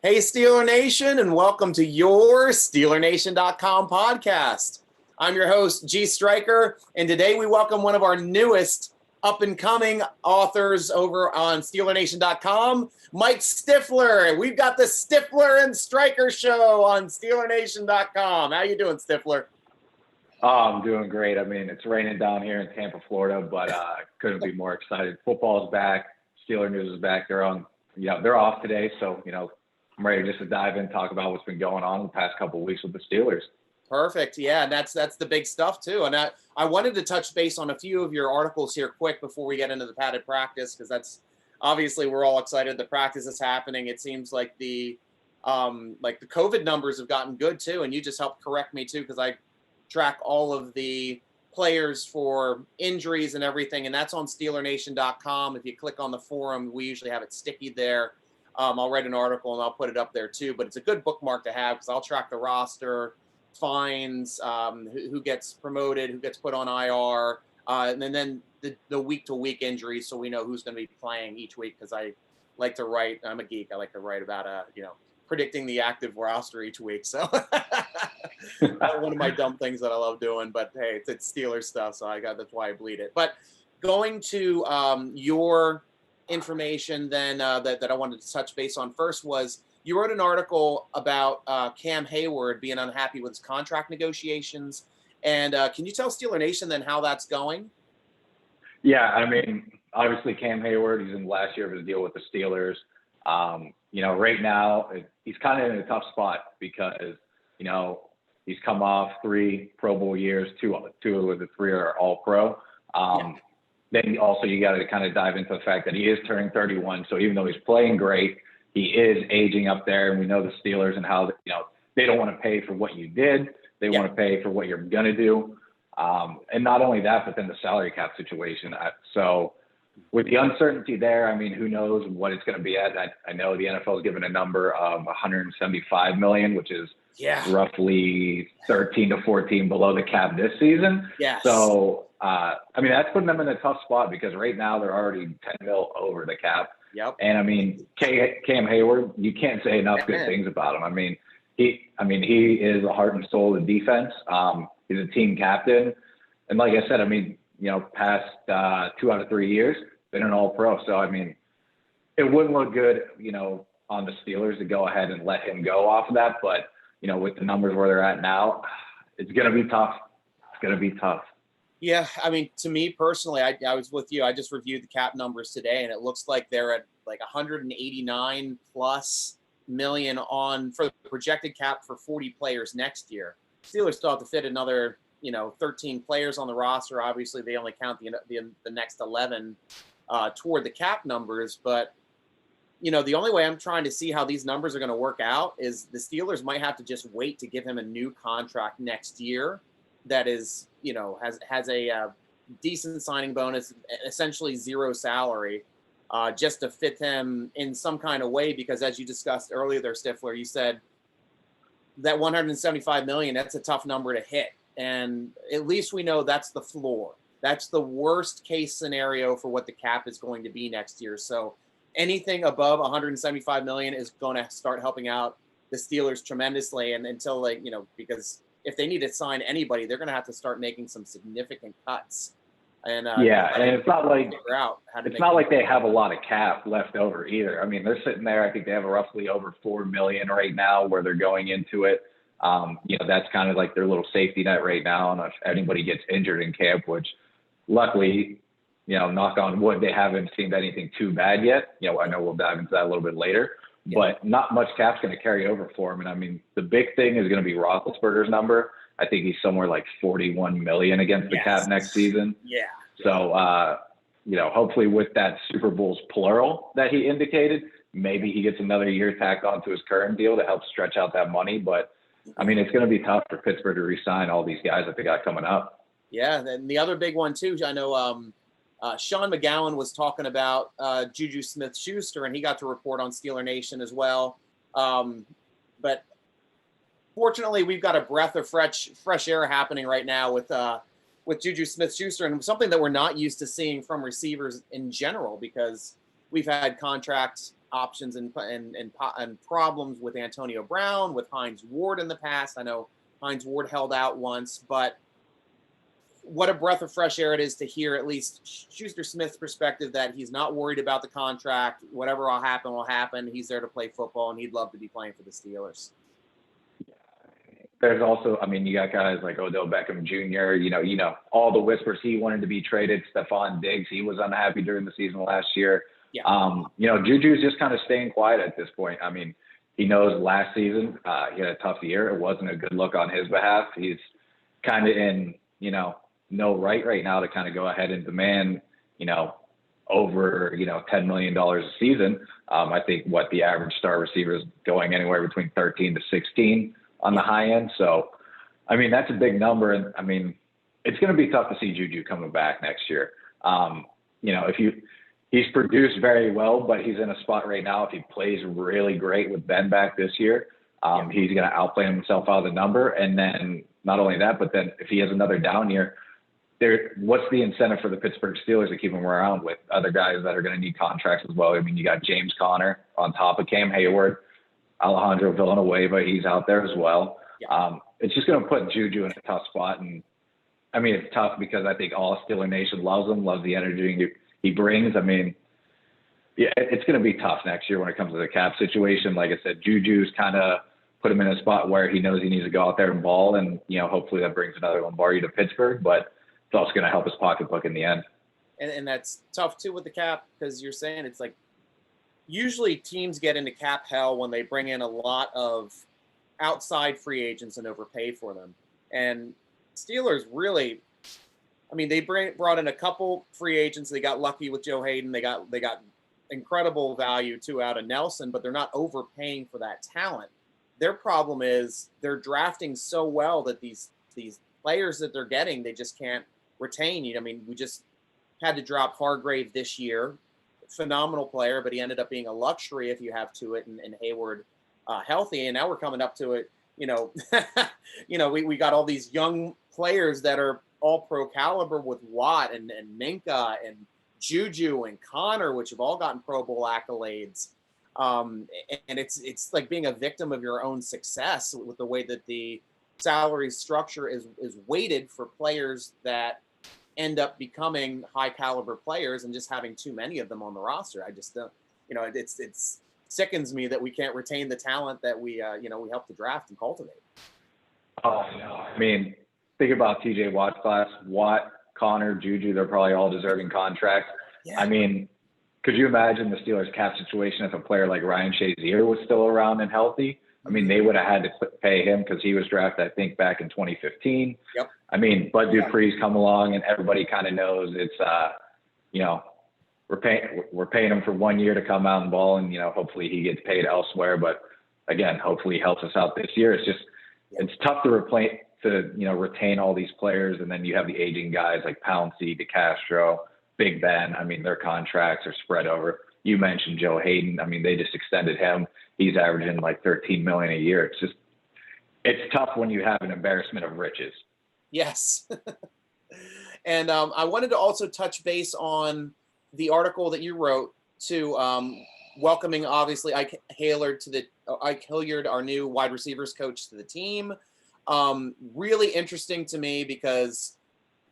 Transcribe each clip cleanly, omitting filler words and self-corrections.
Hey, Steeler Nation, and welcome to your SteelerNation.com podcast. I'm your host, G.Stryker, and today we welcome one of our newest up-and-coming authors over on SteelerNation.com, Mike Stiffler. We've got the Stiffler and Stryker show on SteelerNation.com. How you doing, Stiffler? Oh, I'm doing great. I mean, it's raining down here in Tampa, Florida, but couldn't be more excited. Football's back. Steeler news is back. They're off today, so I'm ready just to dive in and talk about what's been going on the past couple of weeks with the Steelers. Perfect. Yeah, and that's the big stuff too. And I wanted to touch base on a few of your articles here quick before we get into the padded practice, because that's obviously we're all excited the practice is happening. It seems like the COVID numbers have gotten good too, and you just helped correct me too, because I track all of the players for injuries and everything, and that's on SteelerNation.com. If you click on the forum, we usually have it sticky there. I'll write an article and I'll put it up there too, but it's a good bookmark to have because I'll track the roster, fines, who gets promoted, who gets put on IR, and then the week-to-week injuries, so we know who's going to be playing each week, because I like to write. I'm a geek. I like to write about predicting the active roster each week. So one of my dumb things that I love doing, but hey, it's Steelers stuff, so that's why I bleed it. But going to your information then that I wanted to touch base on first was you wrote an article about Cam Hayward being unhappy with his contract negotiations. And can you tell Steeler Nation then how that's going? Yeah, I mean, obviously Cam Hayward, he's in the last year of his deal with the Steelers. Right now he's kind of in a tough spot because, he's come off 3 Pro Bowl years, two of the 3 are all pro. Then also you got to kind of dive into the fact that he is turning 31. So even though he's playing great, he is aging up there. And we know the Steelers and how, they don't want to pay for what you did. They want to pay for what you're going to do. And not only that, but then the salary cap situation. So with the uncertainty there, I mean, who knows what it's going to be at. I know the NFL has given a number of $175 million, which is roughly 13 to 14 below the cap this season. Yes. So, I mean, that's putting them in a tough spot because right now they're already 10 mil over the cap. Yep. And I mean, Cam Hayward, you can't say enough good things about him. I mean, he is the heart and soul of the defense. He's a team captain. And like I said, I mean, past 2 out of 3 years, been an all-pro. So, I mean, it wouldn't look good, on the Steelers to go ahead and let him go off of that. But, with the numbers where they're at now, it's going to be tough. It's going to be tough. Yeah, I mean, to me personally, I was with you. I just reviewed the cap numbers today, and it looks like they're at like 189 plus million for the projected cap for 40 players next year. Steelers still have to fit another, 13 players on the roster. Obviously, they only count the next 11 toward the cap numbers. But, the only way I'm trying to see how these numbers are going to work out is the Steelers might have to just wait to give him a new contract next year that is, has a decent signing bonus, essentially zero salary, just to fit him in some kind of way. Because as you discussed earlier there, Stiffler, you said that 175 million, that's a tough number to hit. And at least we know that's the floor. That's the worst case scenario for what the cap is going to be next year. So anything above 175 million is going to start helping out the Steelers tremendously. And until because if they need to sign anybody, they're going to have to start making some significant cuts. And and it's not like they have a lot of cap left over either. I mean, they're sitting there. I think they have roughly over 4 million right now where they're going into it. That's kind of like their little safety net right now. And if anybody gets injured in camp, which luckily, knock on wood, they haven't seen anything too bad yet. I know we'll dive into that a little bit later. But not much cap's going to carry over for him. And I mean, the big thing is going to be Roethlisberger's number. I think he's somewhere like 41 million against the cap next season. Yeah. So, hopefully with that Super Bowls plural that he indicated, maybe he gets another year tacked onto his current deal to help stretch out that money. But I mean, it's going to be tough for Pittsburgh to re-sign all these guys that they got coming up. Yeah. And the other big one too, I know, Sean McGowan was talking about Juju Smith-Schuster, and he got to report on Steeler Nation as well. But fortunately, we've got a breath of fresh air happening right now with Juju Smith-Schuster, and something that we're not used to seeing from receivers in general, because we've had contract options and problems with Antonio Brown, with Hines Ward in the past. I know Hines Ward held out once, but what a breath of fresh air it is to hear at least Schuster Smith's perspective that he's not worried about the contract. Whatever will happen will happen. He's there to play football, and he'd love to be playing for the Steelers. There's also, I mean, you got guys like Odell Beckham Jr., all the whispers he wanted to be traded. Stephon Diggs, he was unhappy during the season last year. Yeah. Juju's just kind of staying quiet at this point. I mean, he knows last season he had a tough year. It wasn't a good look on his behalf. He's kind of in, no right now to kind of go ahead and demand, over, $10 million a season. I think what the average star receiver is going anywhere between 13 to 16 on the high end. So, I mean, that's a big number. And I mean, it's going to be tough to see Juju coming back next year. He's produced very well, but he's in a spot right now. If he plays really great with Ben back this year, he's going to outplay himself out of the number. And then not only that, but then if he has another down year, what's the incentive for the Pittsburgh Steelers to keep him around with other guys that are going to need contracts as well? I mean, you got James Conner on top of Cam Hayward, Alejandro Villanueva, he's out there as well. Yeah. It's just going to put Juju in a tough spot. And I mean, it's tough because I think all Steeler Nation loves him, loves the energy he brings. I mean, yeah, it's going to be tough next year when it comes to the cap situation. Like I said, Juju's kind of put him in a spot where he knows he needs to go out there and ball. And, hopefully that brings another Lombardi to Pittsburgh, but it's also going to help his pocketbook in the end. And that's tough too with the cap, because you're saying it's like, usually teams get into cap hell when they bring in a lot of outside free agents and overpay for them. And Steelers really, I mean, they brought in a couple free agents. They got lucky with Joe Hayden. They got incredible value too out of Nelson, but they're not overpaying for that talent. Their problem is they're drafting so well that these players that they're getting, they just can't retain. I mean, we just had to drop Hargrave this year. Phenomenal player, but he ended up being a luxury if you have to it, and Hayward healthy. And now we're coming up to it. We got all these young players that are all pro caliber with Watt and Minka and Juju and Connor, which have all gotten Pro Bowl accolades. And it's like being a victim of your own success with the way that the salary structure is weighted for players that end up becoming high caliber players, and just having too many of them on the roster. I just don't, it's sickens me that we can't retain the talent that we helped to draft and cultivate. Oh, no. I mean, think about TJ Watt's class. Watt, Connor, Juju, they're probably all deserving contracts. Yeah. I mean, could you imagine the Steelers' cap situation if a player like Ryan Shazier was still around and healthy? I mean, they would have had to pay him because he was drafted, I think, back in 2015. Yep. I mean, Bud Dupree's come along, and everybody kind of knows it's, we're paying him for 1 year to come out and ball, and hopefully he gets paid elsewhere. But again, hopefully he helps us out this year. It's just it's tough to retain all these players, and then you have the aging guys like Pouncey, DeCastro, Big Ben. I mean, their contracts are spread over. You mentioned Joe Hayden. I mean, they just extended him. He's averaging like $13 million a year. It's tough when you have an embarrassment of riches. Yes. And I wanted to also touch base on the article that you wrote to welcoming, obviously, Ike Hilliard, our new wide receivers coach, to the team. Really interesting to me because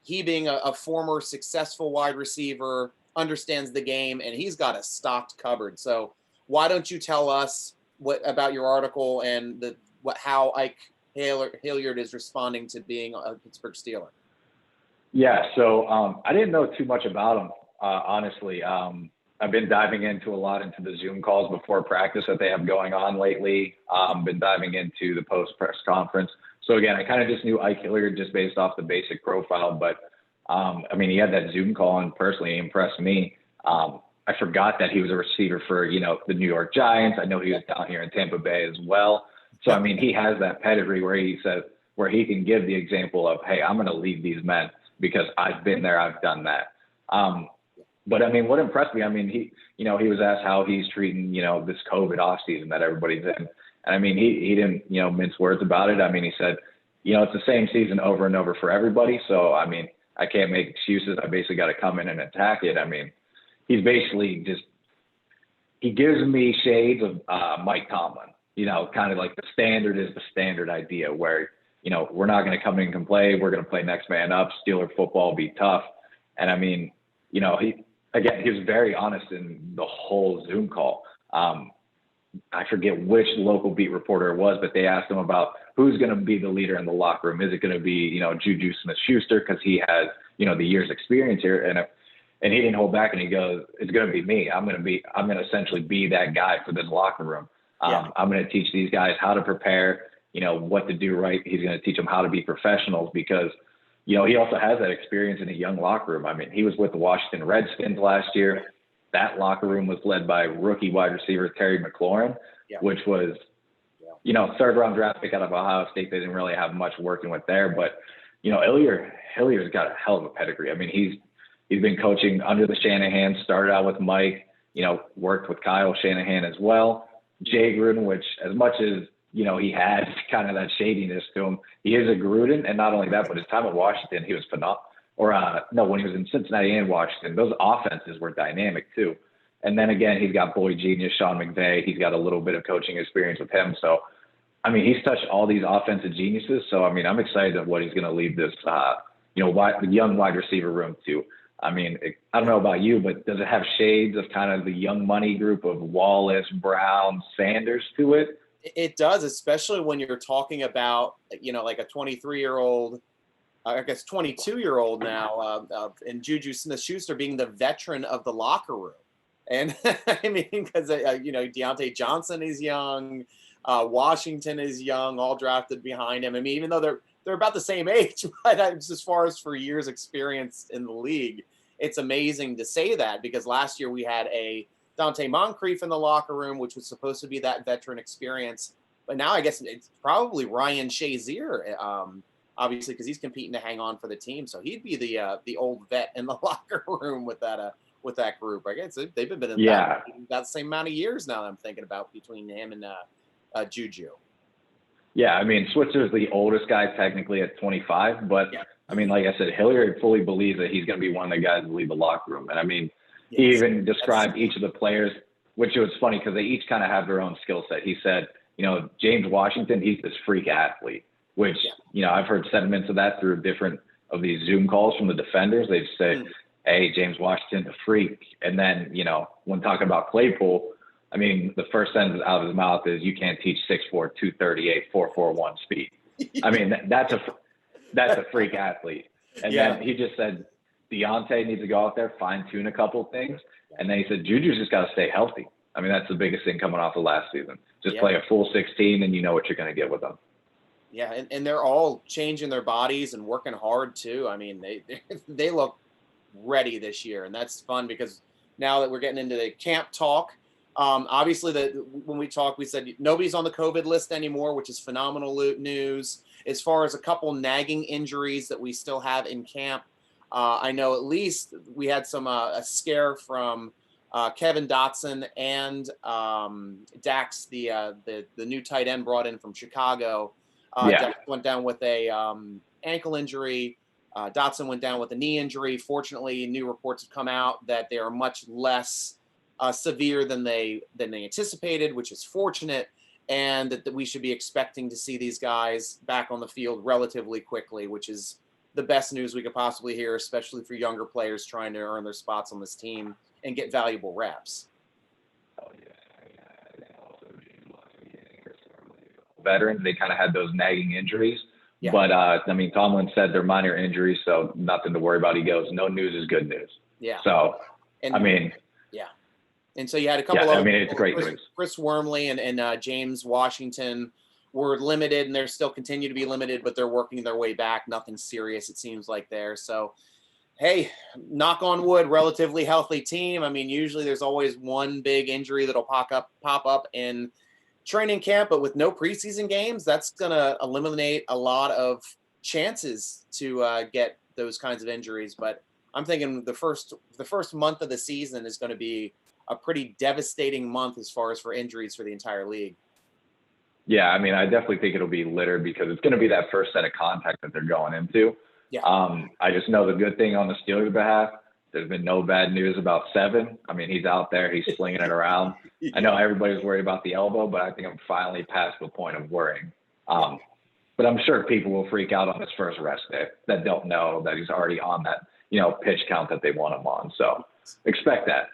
he, being a former successful wide receiver, understands the game, and he's got a stocked cupboard. So why don't you tell us about your article and how Ike Hilliard is responding to being a Pittsburgh Steeler? Yeah, so I didn't know too much about him, honestly. I've been diving into the Zoom calls before practice that they have going on lately. Been diving into the post-press conference. So again, I kind of just knew Ike Hilliard just based off the basic profile, but I mean, he had that Zoom call and personally impressed me. I forgot that he was a receiver for, the New York Giants. I know he was down here in Tampa Bay as well. So, I mean, he has that pedigree where he can give the example of, hey, I'm going to lead these men because I've been there, I've done that. But I mean, what impressed me, I mean, he was asked how he's treating, this COVID off season that everybody's in. And I mean, he didn't, mince words about it. I mean, he said, it's the same season over and over for everybody. So, I mean, I can't make excuses. I basically got to come in and attack it. I mean, he's basically just he gives me shades of Mike Tomlin. Kind of like the standard is the standard idea where, we're not going to come in and play. We're going to play next man up, Steeler football, be tough. And I mean, he was very honest in the whole Zoom call. I forget which local beat reporter it was, but they asked him about who's going to be the leader in the locker room. Is it going to be, Juju Smith-Schuster because he has, the year's experience here? And he didn't hold back, and he goes, it's going to be me. I'm going to essentially be that guy for this locker room. I'm going to teach these guys how to prepare, what to do right. He's going to teach them how to be professionals because, he also has that experience in a young locker room. I mean, he was with the Washington Redskins last year. That locker room was led by rookie wide receiver Terry McLaurin, which was, third-round draft pick out of Ohio State. They didn't really have much working with there. But, Hillier's got a hell of a pedigree. I mean, he's been coaching under the Shanahan, started out with Mike, worked with Kyle Shanahan as well. Jay Gruden, which as much as, he had kind of that shadiness to him, he is a Gruden. And not only that, but his time at Washington, he was phenomenal. When he was in Cincinnati and Washington, those offenses were dynamic too. And then again, he's got boy genius Sean McVay. He's got a little bit of coaching experience with him. So, I mean, he's touched all these offensive geniuses. So, I mean, I'm excited of what he's going to leave this, the young wide receiver room to. I mean, I don't know about you, but does it have shades of kind of the young money group of Wallace, Brown, Sanders to it? It does, especially when you're talking about, like a 23-year-old, I guess 22-year-old now, and Juju Smith-Schuster being the veteran of the locker room. And I mean, because, Deontay Johnson is young, Washington is young, all drafted behind him. I mean, even though they're about the same age, but as far as for years experience in the league, it's amazing to say that because last year we had a Dante Moncrief in the locker room, which was supposed to be that veteran experience. But now I guess it's probably Ryan Shazier, obviously, because he's competing to hang on for the team. So he'd be the old vet in the locker room with that group. I guess they've been in about the same amount of years now that I'm thinking about between him and Juju. Yeah, I mean, Switzer's the oldest guy technically at 25, but I mean, like I said, Hilliard fully believes that he's going to be one of the guys to lead the locker room. And I mean, he even described each of the players, which was funny because they each kind of have their own skill set. He said, James Washington, he's this freak athlete, which, I've heard sentiments of that through different of these Zoom calls from the defenders. They've said, hey, James Washington, a freak. And then, when talking about Claypool, I mean, the first sentence out of his mouth is, you can't teach 6'4", 238, 4.41 speed. I mean, that's a freak athlete. And then he just said, Deontay needs to go out there, fine-tune a couple of things. And then he said, Juju's just got to stay healthy. I mean, that's the biggest thing coming off of last season. Just play a full 16 and you know what you're going to get with them. Yeah, and they're all changing their bodies and working hard too. I mean, they look ready this year, and that's fun because now that we're getting into the camp talk, obviously when we talked, we said nobody's on the COVID list anymore, which is phenomenal news. As far as a couple nagging injuries that we still have in camp, I know at least we had some a scare from Kevin Dotson and Dax, the new tight end brought in from Chicago. Dax went down with a ankle injury. Dotson went down with a knee injury. Fortunately, new reports have come out that they are much less severe than they anticipated, which is fortunate, and that we should be expecting to see these guys back on the field relatively quickly, which is the best news we could possibly hear, especially for younger players trying to earn their spots on this team and get valuable reps. Veterans, they kind of had those nagging injuries. But, I mean, Tomlin said they're minor injuries, so nothing to worry about. He goes, no news is good news. Yeah. So, and, I mean. Yeah. And so you had a couple of, it's great news. Chris Wormley and James Washington were limited, and they're still continue to be limited, but they're working their way back. Nothing serious, it seems like there. So, hey, knock on wood, relatively healthy team. I mean, usually there's always one big injury that'll pop up in training camp, but with no preseason games, that's going to eliminate a lot of chances to get those kinds of injuries. But I'm thinking the first month of the season is going to be a pretty devastating month as far as for injuries for the entire league. Yeah, I mean, I definitely think it'll be littered because it's going to be that first set of contact that they're going into. Yeah. I just know the good thing on the Steelers' behalf, There's been no bad news about Seven. I mean, he's out there, he's slinging it around. I know everybody's worried about the elbow, but I think I'm finally past the point of worrying. But I'm sure people will freak out on his first rest day that don't know that he's already on that, pitch count that they want him on. So expect that.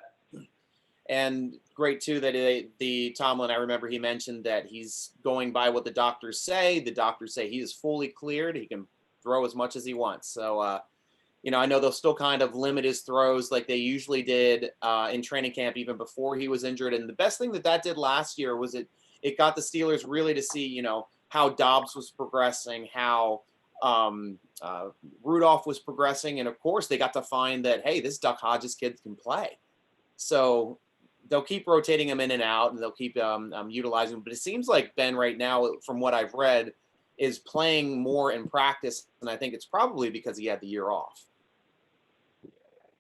And great too that the Tomlin, I remember he mentioned that he's going by what the doctors say. The doctors say he is fully cleared. He can throw as much as he wants. So, I know they'll still kind of limit his throws like they usually did in training camp, even before he was injured. And the best thing that did last year was it got the Steelers really to see, how Dobbs was progressing, how Rudolph was progressing. And of course they got to find that, hey, this Duck Hodges kid can play. So they'll keep rotating him in and out, and they'll keep utilizing him. But it seems like Ben right now, from what I've read, is playing more in practice, and I think it's probably because he had the year off.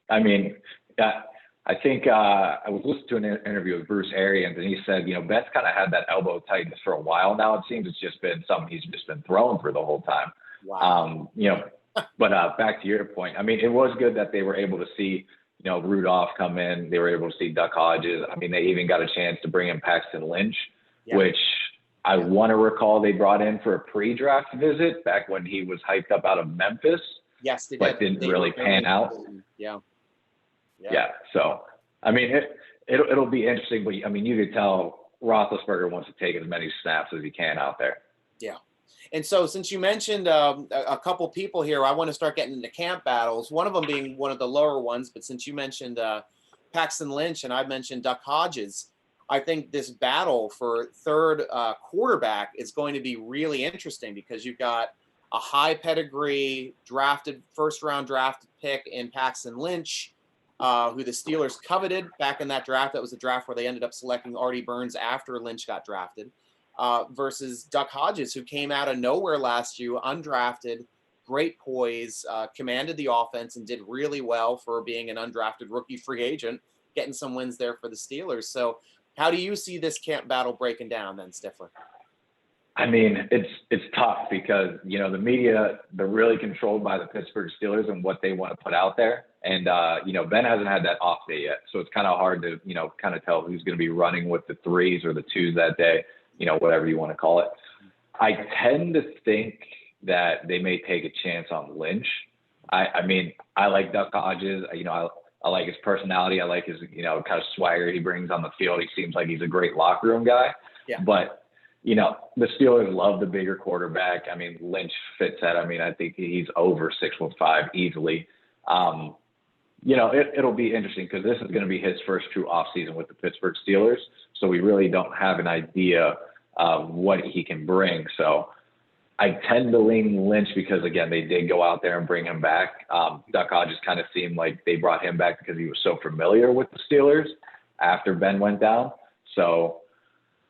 I mean, I think I was listening to an interview with Bruce Arians, and he said, Ben's kind of had that elbow tightness for a while now. It seems it's just been something he's just been throwing for the whole time. Wow. But back to your point, I mean, it was good that they were able to see Rudolph come in. They were able to see Duck Hodges. I mean, they even got a chance to bring in Paxton Lynch, which I want to recall they brought in for a pre-draft visit back when he was hyped up out of Memphis. Yes, they did. But didn't really pan out. Yeah. So, I mean, it'll be interesting, but I mean, you could tell Roethlisberger wants to take as many snaps as he can out there. Yeah. And so since you mentioned a couple people here, I want to start getting into camp battles, one of them being one of the lower ones. But since you mentioned Paxton Lynch and I mentioned Duck Hodges, I think this battle for third quarterback is going to be really interesting because you've got a high pedigree first-round drafted pick in Paxton Lynch, who the Steelers coveted back in that draft. That was a draft where they ended up selecting Artie Burns after Lynch got drafted. Versus Duck Hodges, who came out of nowhere last year, undrafted, great poise, commanded the offense, and did really well for being an undrafted rookie free agent, getting some wins there for the Steelers. So how do you see this camp battle breaking down then, Stiffler? I mean, it's tough because, the media, they're really controlled by the Pittsburgh Steelers and what they want to put out there. And, Ben hasn't had that off day yet. So it's kind of hard to, kind of tell who's going to be running with the threes or the twos that day. Whatever you want to call it. I tend to think that they may take a chance on Lynch. I mean, I like Duck Hodges. I like his personality. I like his, kind of swagger he brings on the field. He seems like he's a great locker room guy. Yeah. But, the Steelers love the bigger quarterback. I mean, Lynch fits that. I mean, I think he's over 6'5" easily. It'll be interesting because this is going to be his first true offseason with the Pittsburgh Steelers. So we really don't have an idea of what he can bring. So I tend to lean Lynch because, again, they did go out there and bring him back. Duck Hodges kind of seemed like they brought him back because he was so familiar with the Steelers after Ben went down. So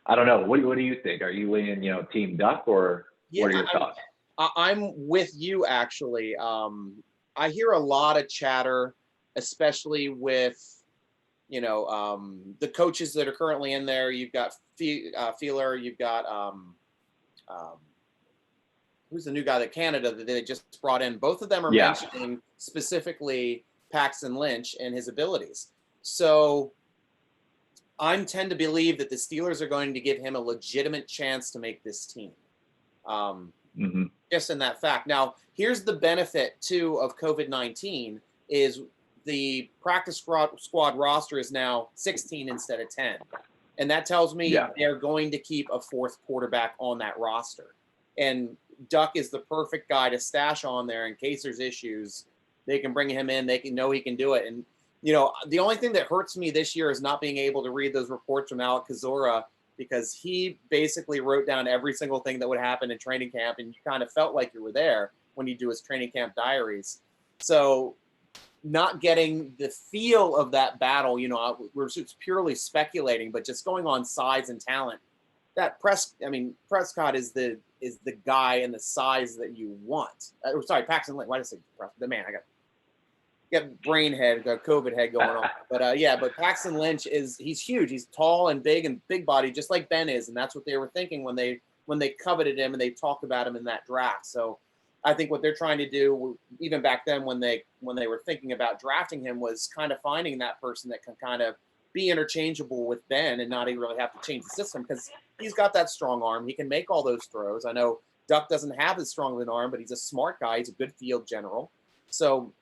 I don't know. What do you think? Are you leaning, Team Duck, or what are your thoughts? I'm with you, actually. I hear a lot of chatter, especially with the coaches that are currently in there. You've got Feeler, you've got who's the new guy that Canada that they just brought in. Both of them are mentioning specifically Paxton Lynch and his abilities. So I tend to believe that the Steelers are going to give him a legitimate chance to make this team. Just in that fact. Now, here's the benefit too of COVID-19 is the practice squad roster is now 16 instead of 10. And that tells me they're going to keep a fourth quarterback on that roster. And Duck is the perfect guy to stash on there in case there's issues. They can bring him in. They can know he can do it. And, the only thing that hurts me this year is not being able to read those reports from Alec Kozora because he basically wrote down every single thing that would happen in training camp. And you kind of felt like you were there when you do his training camp diaries. So not getting the feel of that battle, we're just purely speculating, but just going on size and talent. That Prescott is the guy and the size that you want. Paxton Lynch. Why did I say Prescott? The man, I got brain head, got COVID head going on. But Paxton Lynch he's huge. He's tall and big body, just like Ben is, and that's what they were thinking when they coveted him and they talked about him in that draft. So I think what they're trying to do, even back then when they were thinking about drafting him, was kind of finding that person that can kind of be interchangeable with Ben and not even really have to change the system, because he's got that strong arm. He can make all those throws. I know Duck doesn't have as strong of an arm, but he's a smart guy. He's a good field general. So,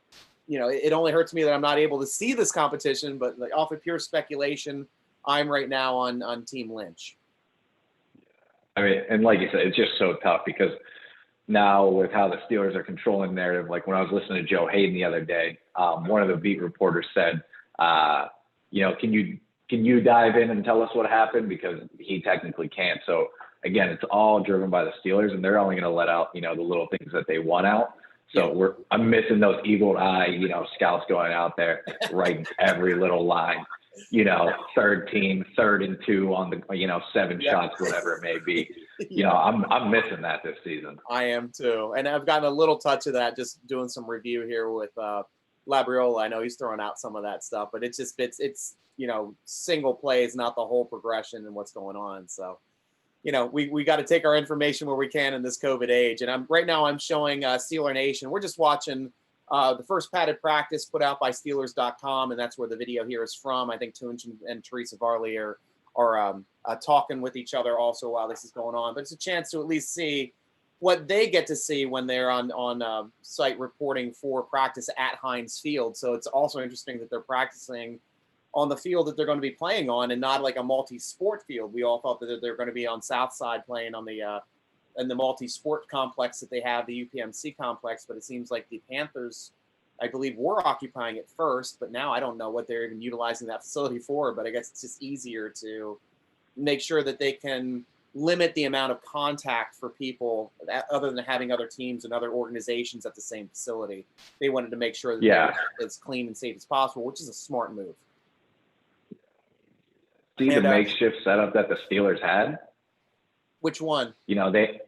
it only hurts me that I'm not able to see this competition, but like off of pure speculation, I'm right now on Team Lynch. I mean, and like you said, it's just so tough because now with how the Steelers are controlling the narrative, like when I was listening to Joe Hayden the other day, one of the beat reporters said, can you dive in and tell us what happened? Because he technically can't. So again, it's all driven by the Steelers, and they're only going to let out, the little things that they want out. So I'm missing those eagle eye, scouts going out there writing every little line, third team, 3rd and 2 on the, 7 shots, whatever it may be. I'm missing that this season. I am too. And I've gotten a little touch of that just doing some review here with Labriola. I know he's throwing out some of that stuff, but it's just, it's single plays, not the whole progression and what's going on. So, we got to take our information where we can in this COVID age. And right now I'm showing Steeler Nation. We're just watching the first padded practice put out by Steelers.com, and that's where the video here is from. I think Tunch and Teresa Varley are talking with each other also while this is going on. But it's a chance to at least see what they get to see when they're on site reporting for practice at Heinz Field. So it's also interesting that they're practicing on the field that they're going to be playing on, and not like a multi-sport field. We all thought that they're going to be on South Side playing on the in the multi-sport complex that they have, the UPMC complex. But it seems like the Panthers, I believe, were occupying it first, but now I don't know what they're even utilizing that facility for. But I guess it's just easier to make sure that they can limit the amount of contact for people other than having other teams and other organizations at the same facility. They wanted to make sure that they're as clean and safe as possible, which is a smart move. See the makeshift setup that the Steelers had? Which one? They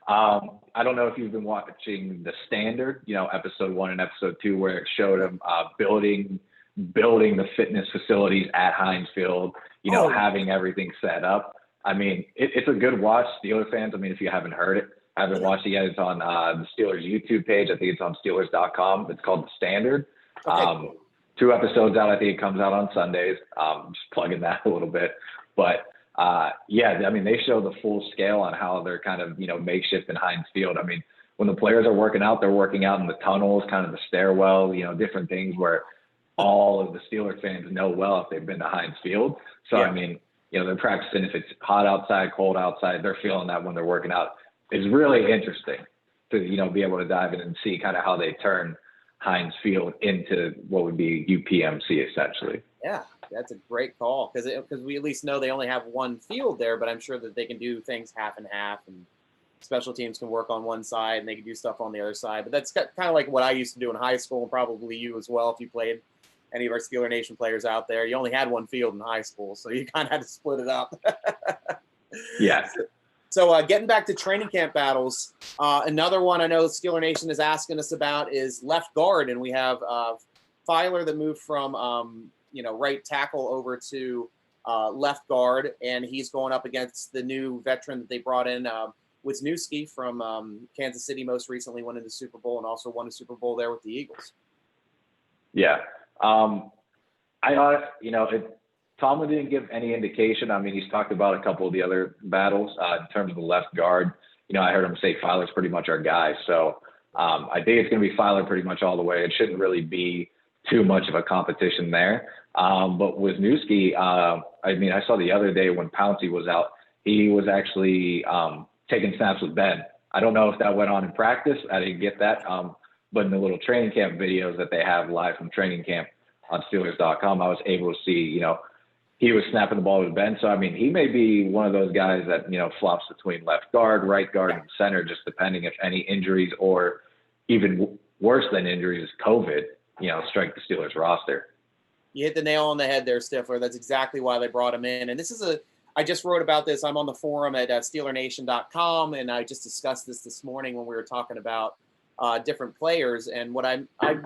I don't know if you've been watching The Standard, episode 1 and episode 2, where it showed them building the fitness facilities at Heinz Field, having everything set up. I mean, it's a good watch, Steelers fans. I mean, if you haven't heard it, haven't watched it yet, it's on the Steelers YouTube page. I think it's on Steelers.com. It's called The Standard. Okay. 2 episodes out. I think it comes out on Sundays. Just plugging that a little bit. But, I mean, they show the full scale on how they're kind of, makeshift in Heinz Field. I mean, when the players are working out, they're working out in the tunnels, kind of the stairwell, different things where all of the Steelers fans know well if they've been to Heinz Field. So, I mean, they're practicing if it's hot outside, cold outside. They're feeling that when they're working out. It's really interesting to, be able to dive in and see kind of how they turn Heinz Field into what would be UPMC essentially. Yeah, that's a great call because we at least know they only have one field there, but I'm sure that they can do things half and half, and special teams can work on one side and they can do stuff on the other side. But that's kind of like what I used to do in high school, and probably you as well if you played any of our Steeler Nation players out there. You only had one field in high school, so you kind of had to split it up. Yeah. So getting back to training camp battles, another one I know Steeler Nation is asking us about is left guard, and we have Filer that moved from right tackle over to left guard, and he's going up against the new veteran that they brought in, Wisniewski from Kansas City, most recently won in the Super Bowl and also won a Super Bowl there with the Eagles. Yeah. Tomlin didn't give any indication. I mean, he's talked about a couple of the other battles in terms of the left guard. I heard him say Filer's pretty much our guy. So I think it's going to be Filer pretty much all the way. It shouldn't really be too much of a competition there. But Wisniewski, I saw the other day when Pouncey was out, he was actually taking snaps with Ben. I don't know if that went on in practice. I didn't get that. But in the little training camp videos that they have live from training camp on Steelers.com, I was able to see, he was snapping the ball with Ben. So, I mean, he may be one of those guys that, flops between left guard, right guard, and center, just depending if any injuries or even worse than injuries, COVID, strike the Steelers roster. You hit the nail on the head there, Stiffler. That's exactly why they brought him in. And this is I just wrote about this. I'm on the forum at SteelerNation.com, and I just discussed this morning when we were talking about different players. And what I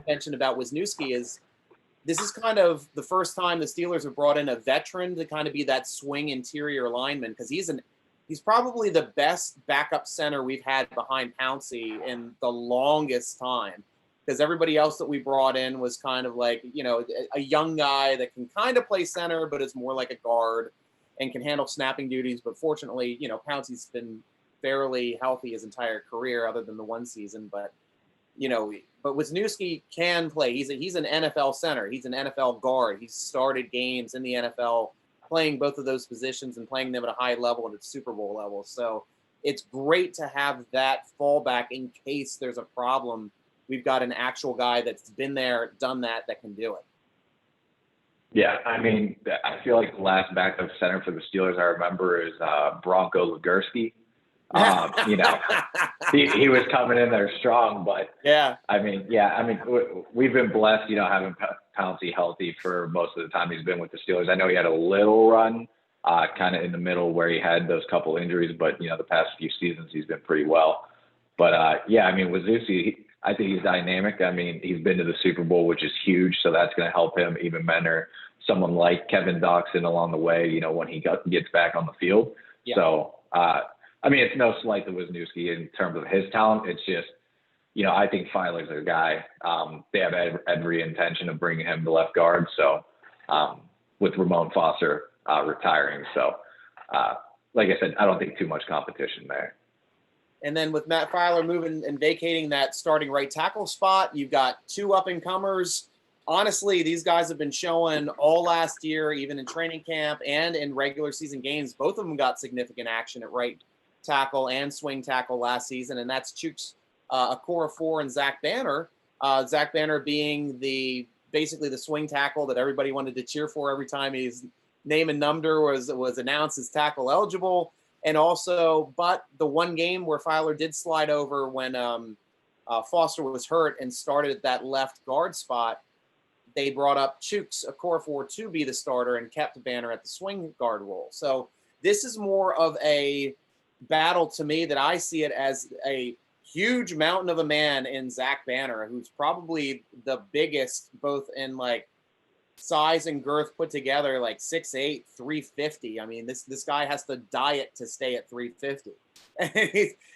mentioned about Wisniewski is this is kind of the first time the Steelers have brought in a veteran to kind of be that swing interior lineman, because he's he's probably the best backup center we've had behind Pouncey in the longest time, because everybody else that we brought in was kind of like, a young guy that can kind of play center, but is more like a guard and can handle snapping duties. But fortunately, Pouncey's been fairly healthy his entire career, other than the one season. But but Wisniewski can play. He's an NFL center. He's an NFL guard. He's started games in the NFL playing both of those positions and playing them at a high level and at Super Bowl level. So it's great to have that fallback in case there's a problem. We've got an actual guy that's been there, done that can do it. Yeah, I mean, I feel like the last backup center for the Steelers I remember is Bronco Legursky. He was coming in there strong, but yeah, we've been blessed, having Pouncey healthy for most of the time he's been with the Steelers. I know he had a little run kind of in the middle where he had those couple injuries, but the past few seasons he's been pretty well. But Wisniewski, I think he's dynamic. I mean, he's been to the Super Bowl, which is huge, so that's going to help him even mentor someone like Kevin Doxson along the way, when he gets back on the field. Yeah. So, it's no slight to Wisniewski in terms of his talent. It's just, I think Filer's their guy. They have every intention of bringing him to left guard. So, with Ramon Foster retiring. So, like I said, I don't think too much competition there. And then with Matt Filer moving and vacating that starting right tackle spot, you've got two up-and-comers. Honestly, these guys have been showing all last year, even in training camp and in regular season games. Both of them got significant action at right tackle and swing tackle last season, and that's Chuks Okorafor and Zach Banner. Zach Banner being basically the swing tackle that everybody wanted to cheer for every time his name and number was announced as tackle eligible. And also, but the one game where Filer did slide over when Foster was hurt and started at that left guard spot, they brought up Chuks Okorafor to be the starter and kept Banner at the swing guard role. So this is more of a battle to me that I see it as a huge mountain of a man in Zach Banner, who's probably the biggest both in like size and girth put together, like 6'8", 350. I mean, this guy has to diet to stay at 350.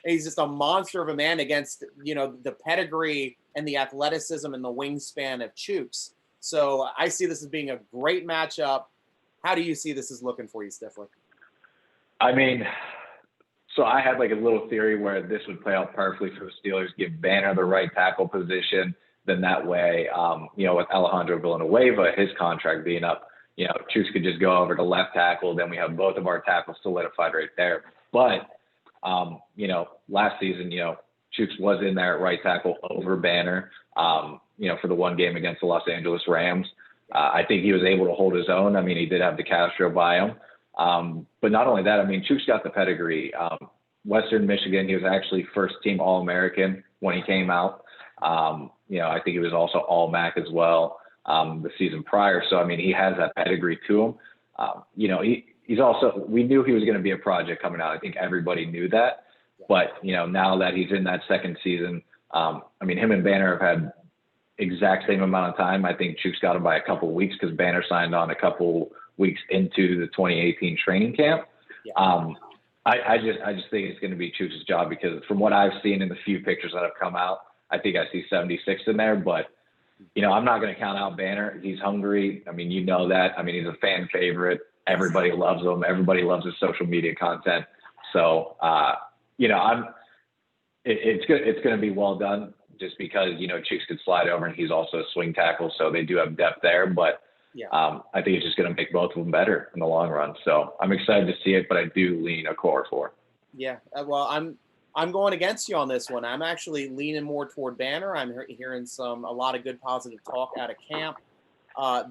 He's just a monster of a man against, the pedigree and the athleticism and the wingspan of Chuks. So I see this as being a great matchup. How do you see this as looking for you, Stiffler? I mean, so I had like a little theory where this would play out perfectly for the Steelers, give Banner the right tackle position. Then that way, with Alejandro Villanueva, his contract being up, Chuks could just go over to left tackle. Then we have both of our tackles solidified right there. But, last season, Chuks was in there at right tackle over Banner, for the one game against the Los Angeles Rams. I think he was able to hold his own. I mean, he did have the Castro by him. But not only that, I mean, Chuks got the pedigree. Western Michigan, he was actually first-team All-American when he came out. I think he was also All-MAC as well the season prior. So, I mean, he has that pedigree to him. He's also – we knew he was going to be a project coming out. I think everybody knew that. But, now that he's in that second season, him and Banner have had exact same amount of time. I think Chuks got him by a couple of weeks because Banner signed on a couple weeks into the 2018 training camp. Yeah. I just think it's going to be Chuks' job because from what I've seen in the few pictures that have come out, I think I see 76 in there. But, I'm not going to count out Banner. He's hungry. I mean, that. I mean, he's a fan favorite. Everybody loves him. Everybody loves his social media content. So, it's going to be well done just because, Chuks could slide over and he's also a swing tackle. So they do have depth there. But yeah, I think it's just going to make both of them better in the long run. So I'm excited to see it, but I do lean Okorafor. Yeah. Well, I'm going against you on this one. I'm actually leaning more toward Banner. I'm hearing a lot of good positive talk out of camp.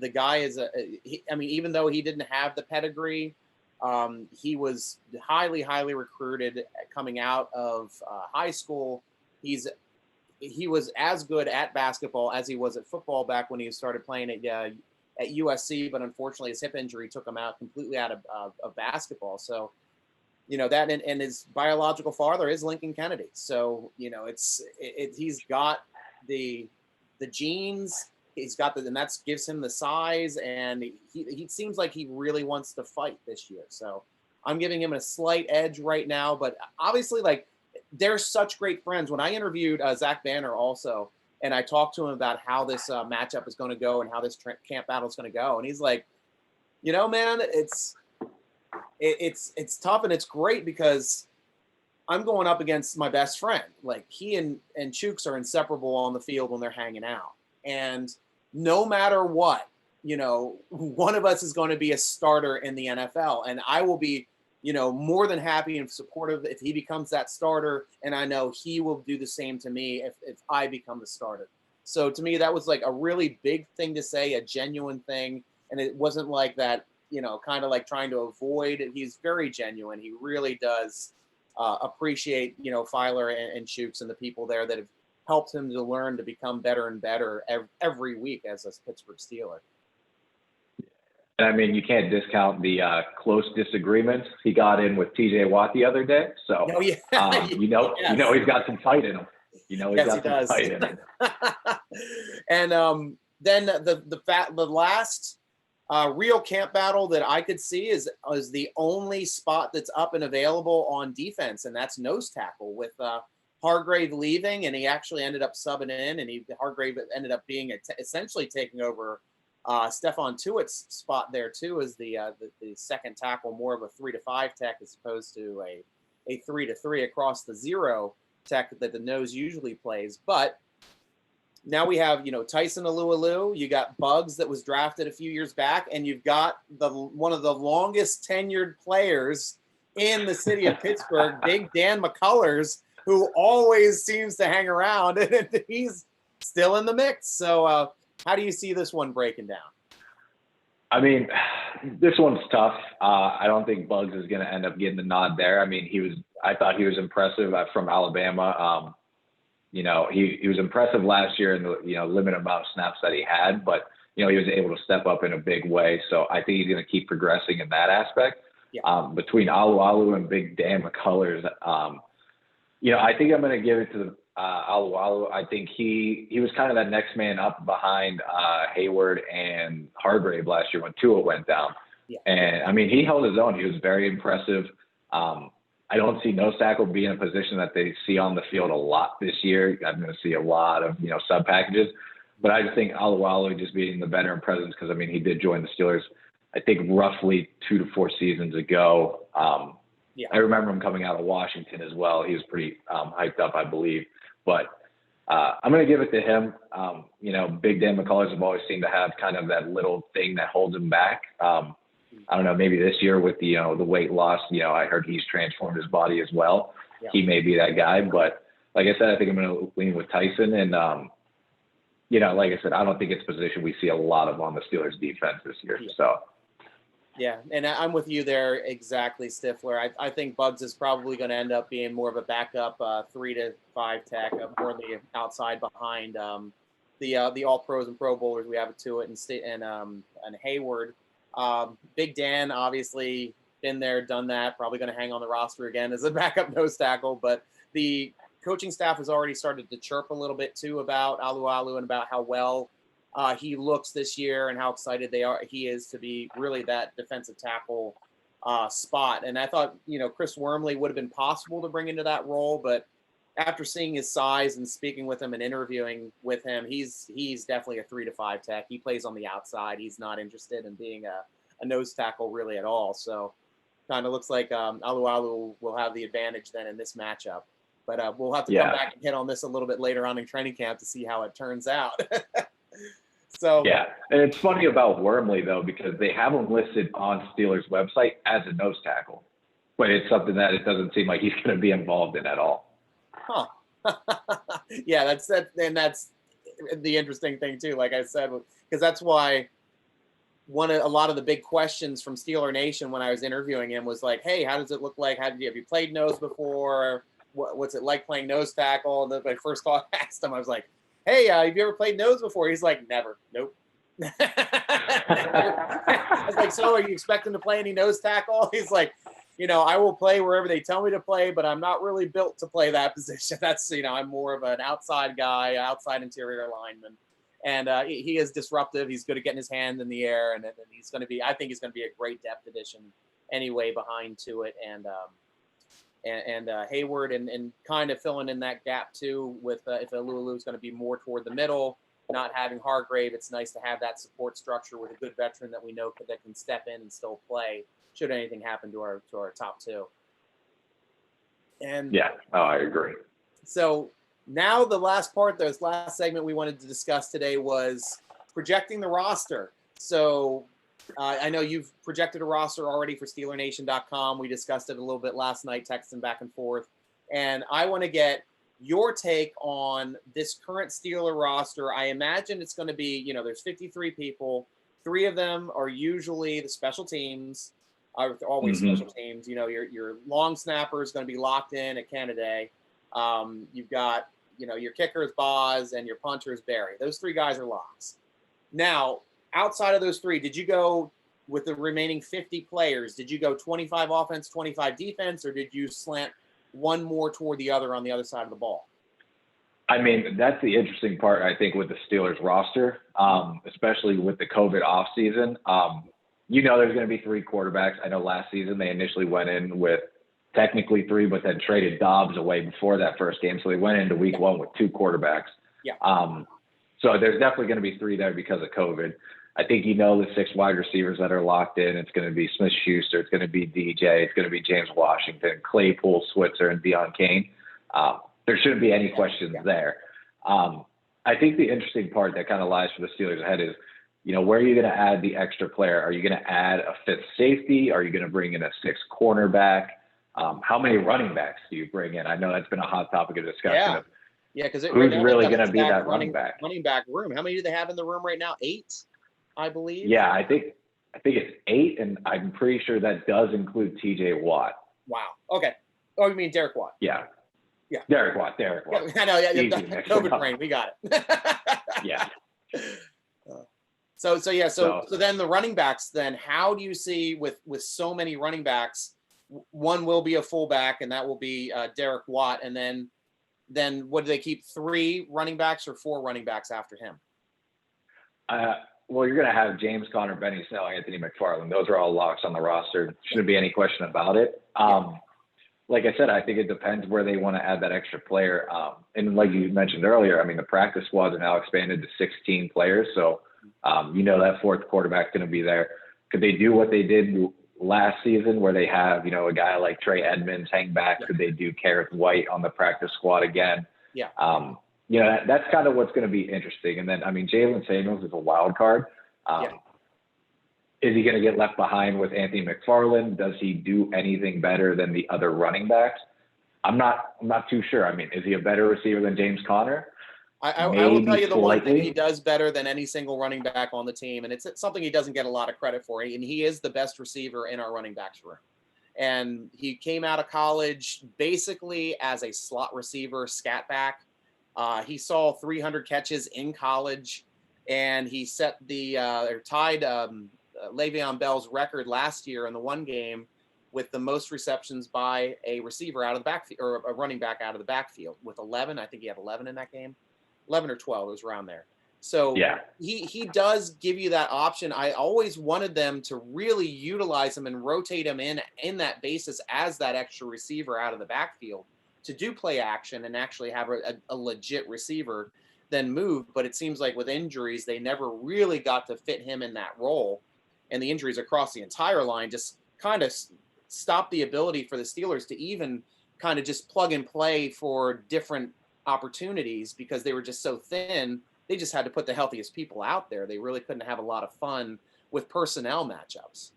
The guy is even though he didn't have the pedigree, he was highly, highly recruited coming out of high school. He was as good at basketball as he was at football back when he started playing at USC, but unfortunately his hip injury took him out completely out of basketball. So, that and his biological father is Lincoln Kennedy. So, he's got the genes, he's got and that gives him the size, and he seems like he really wants to fight this year. So I'm giving him a slight edge right now, but obviously, like, they're such great friends. When I interviewed Zach Banner also, and I talked to him about how this matchup is going to go and how this camp battle is going to go, and he's like, man, it's tough and it's great because I'm going up against my best friend. Like, he and Chooks are inseparable on the field when they're hanging out. And no matter what, one of us is going to be a starter in the NFL. And I will be, more than happy and supportive if he becomes that starter. And I know he will do the same to me if I become the starter. So to me, that was like a really big thing to say, a genuine thing. And it wasn't like that, kind of like trying to avoid it. He's very genuine. He really does appreciate, Filer and Chooks and the people there that have helped him to learn to become better and better every week as a Pittsburgh Steeler. And I mean, you can't discount the close disagreements he got in with TJ Watt the other day. So, oh, yeah. Yes. he's got some fight in him. He's yes, got some fight in him. And then the last real camp battle that I could see is the only spot that's up and available on defense, and that's nose tackle with Hargrave leaving, and he actually ended up subbing in, and Hargrave ended up being essentially taking over Stephon Tuitt's spot there too, as the second tackle, more of a 3-5 tech as opposed to a 3-3 across the zero tech that the nose usually plays. But now we have, Tyson Alualu. You got Bugs that was drafted a few years back, and you've got one of the longest tenured players in the city of Pittsburgh, Big Dan McCullers, who always seems to hang around, and he's still in the mix. So how do you see this one breaking down? I mean, this one's tough. I don't think Bugs is going to end up getting the nod there. I mean, I thought he was impressive from Alabama. He was impressive last year in the, limited amount of snaps that he had, but, he was able to step up in a big way. So I think he's going to keep progressing in that aspect. Yeah. Between Alualu and Big Dan McCullers, I think I'm going to give it to Alualu. I think he was kind of that next man up behind Hayward and Hargrave last year when Tua went down. Yeah. And, I mean, he held his own. He was very impressive. I don't see nose tackle being a position that they see on the field a lot this year. I'm going to see a lot of, sub packages. But I just think Alualu just being the veteran presence, because, I mean, he did join the Steelers, I think, roughly 2 to 4 seasons ago. Yeah. I remember him coming out of Washington as well. He was pretty hyped up, I believe. But I'm going to give it to him. Big Dan McCullers have always seemed to have kind of that little thing that holds him back. I don't know, maybe this year with the weight loss, I heard he's transformed his body as well. Yeah. He may be that guy, but like I said, I think I'm going to lean with Tyson. And, like I said, I don't think it's a position we see a lot of on the Steelers defense this year. Yeah. So. Yeah, and I'm with you there exactly, Stiffler. I think Bugs is probably going to end up being more of a backup 3-5 tech, more on the outside behind the All-Pros and Pro Bowlers we have to it, and Hayward. Big Dan, obviously, been there, done that, probably going to hang on the roster again as a backup nose tackle. But the coaching staff has already started to chirp a little bit, too, about Alualu and about how well he looks this year and how excited he is to be really that defensive tackle spot. And I thought, Chris Wormley would have been possible to bring into that role. But after seeing his size and speaking with him and interviewing with him, he's definitely a 3-5 tech. He plays on the outside. He's not interested in being a nose tackle really at all. So kind of looks like Alualu will have the advantage then in this matchup. But we'll have to come back and hit on this a little bit later on in training camp to see how it turns out. So yeah, and it's funny about Wormley, though, because they have him listed on Steelers' website as a nose tackle. But it's something that it doesn't seem like he's going to be involved in at all. Huh. Yeah, that's the interesting thing too. Like I said, because that's why a lot of the big questions from Steeler Nation when I was interviewing him was like, "Hey, how does it look like? Have you played nose before? What's it like playing nose tackle?" And then my first thought I asked him, I was like, "Hey, have you ever played nose before?" He's like, "Never. Nope." I was like, "So are you expecting to play any nose tackle?" He's like, "I will play wherever they tell me to play, but I'm not really built to play that position. That's, I'm more of an outside guy, outside interior lineman." And he is disruptive. He's good at getting his hand in the air, and he's going to be, I think he's going to be a great depth addition anyway behind to it, and Hayward and kind of filling in that gap too with if Alulu is going to be more toward the middle, not having Hargrave. It's nice to have that support structure with a good veteran that we know that can step in and still play should anything happen to our top two. And yeah, I agree. So now the last part, this last segment we wanted to discuss today was projecting the roster. So I know you've projected a roster already for SteelerNation.com. We discussed it a little bit last night, texting back and forth. And I want to get your take on this current Steeler roster. I imagine it's going to be, there's 53 people. 3 of them are usually the special teams. Always special teams. Your long snapper is going to be locked in at Canada. You've got, your kicker is Boz and your punter is Barry. Those 3 guys are locks. Now, outside of those 3, did you go with the remaining 50 players? Did you go 25 offense, 25 defense, or did you slant one more toward the other on the other side of the ball? I mean, that's the interesting part, I think, with the Steelers roster, especially with the COVID offseason. There's going to be 3 quarterbacks. I know last season they initially went in with technically 3, but then traded Dobbs away before that first game. So they went into week 1 with 2 quarterbacks. Yeah. So there's definitely going to be 3 there because of COVID. I think the 6 wide receivers that are locked in. It's going to be Smith-Schuster. It's going to be DJ. It's going to be James Washington, Claypool, Switzer, and Deion Kane. There shouldn't be any questions there. I think the interesting part that kind of lies for the Steelers ahead is, where are you going to add the extra player? Are you going to add a 5th safety? Are you going to bring in a 6th cornerback? How many running backs do you bring in? I know that's been a hot topic of discussion. Yeah, because who's really going to be that running back? Running back room. How many do they have in the room right now? 8, I believe. Yeah, I think it's 8, and I'm pretty sure that does include T.J. Watt. Wow. Okay. Oh, you mean Derek Watt? Yeah. Yeah. Derek Watt. Yeah, I know. Yeah. COVID brain. We got it. Yeah. So then the running backs. Then how do you see with so many running backs? One will be a fullback, and that will be Derek Watt, and then what do they keep? 3 running backs or 4 running backs after him? Well, you're going to have James Conner, Benny Snell, Anthony McFarland. Those are all locks on the roster. Shouldn't be any question about it. Like I said, I think it depends where they want to add that extra player. And like you mentioned earlier, I mean, the practice squads are now expanded to 16 players. So, that 4th quarterback's going to be there. Could they do what they did last season where they have, a guy like Trey Edmonds hang back? Could they do Kareth White on the practice squad again? Yeah. That's kind of what's going to be interesting. And then, I mean, Jalen Samuels is a wild card. Is he going to get left behind with Anthony McFarland? Does he do anything better than the other running backs? I'm not too sure. I mean, is he a better receiver than James Conner? I will tell you the one thing he does better than any single running back on the team, and it's something he doesn't get a lot of credit for, and he is the best receiver in our running backs room. And he came out of college basically as a slot receiver, scat back. He saw 300 catches in college, and he set tied Le'Veon Bell's record last year in the one game with the most receptions by a receiver out of the backfield, or a running back out of the backfield, with 11. I think he had 11 in that game. 11 or 12, it was around there. So he does give you that option. I always wanted them to really utilize him and rotate him in that basis as that extra receiver out of the backfield to do play action and actually have a legit receiver then move. But it seems like with injuries, they never really got to fit him in that role. And the injuries across the entire line just kind of stopped the ability for the Steelers to even kind of just plug and play for different opportunities because they were just so thin. They just had to put the healthiest people out there. They really couldn't have a lot of fun with personnel matchups.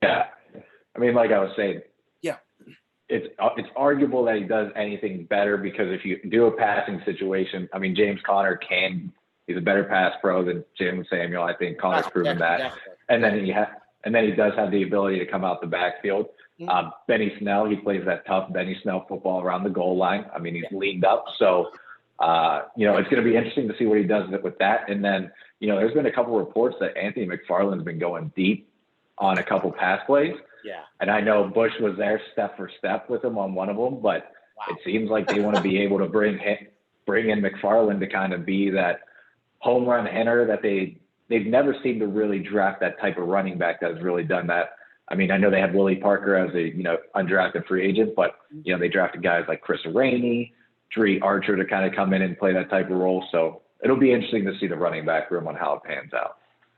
Yeah. I mean, like I was saying, it's arguable that he does anything better because if you do a passing situation, I mean, James Conner he's a better pass pro than Jalen Samuel. I think Conner's proven that. Definitely. And then he does have the ability to come out the backfield. Mm-hmm. Benny Snell, he plays that tough Benny Snell football around the goal line. I mean, he's leaned up. So, it's going to be interesting to see what he does with that. And then, there's been a couple reports that Anthony McFarland's been going deep on a couple pass plays. Yeah. And I know Bush was there step for step with him on one of them, but It seems like they want to be able to bring in McFarland to kind of be that home run hitter that they've never seemed to really draft that type of running back that has really done that. I mean, I know they had Willie Parker as a, undrafted free agent, but, they drafted guys like Chris Rainey, Dree Archer to kind of come in and play that type of role. So it'll be interesting to see the running back room on how it pans out.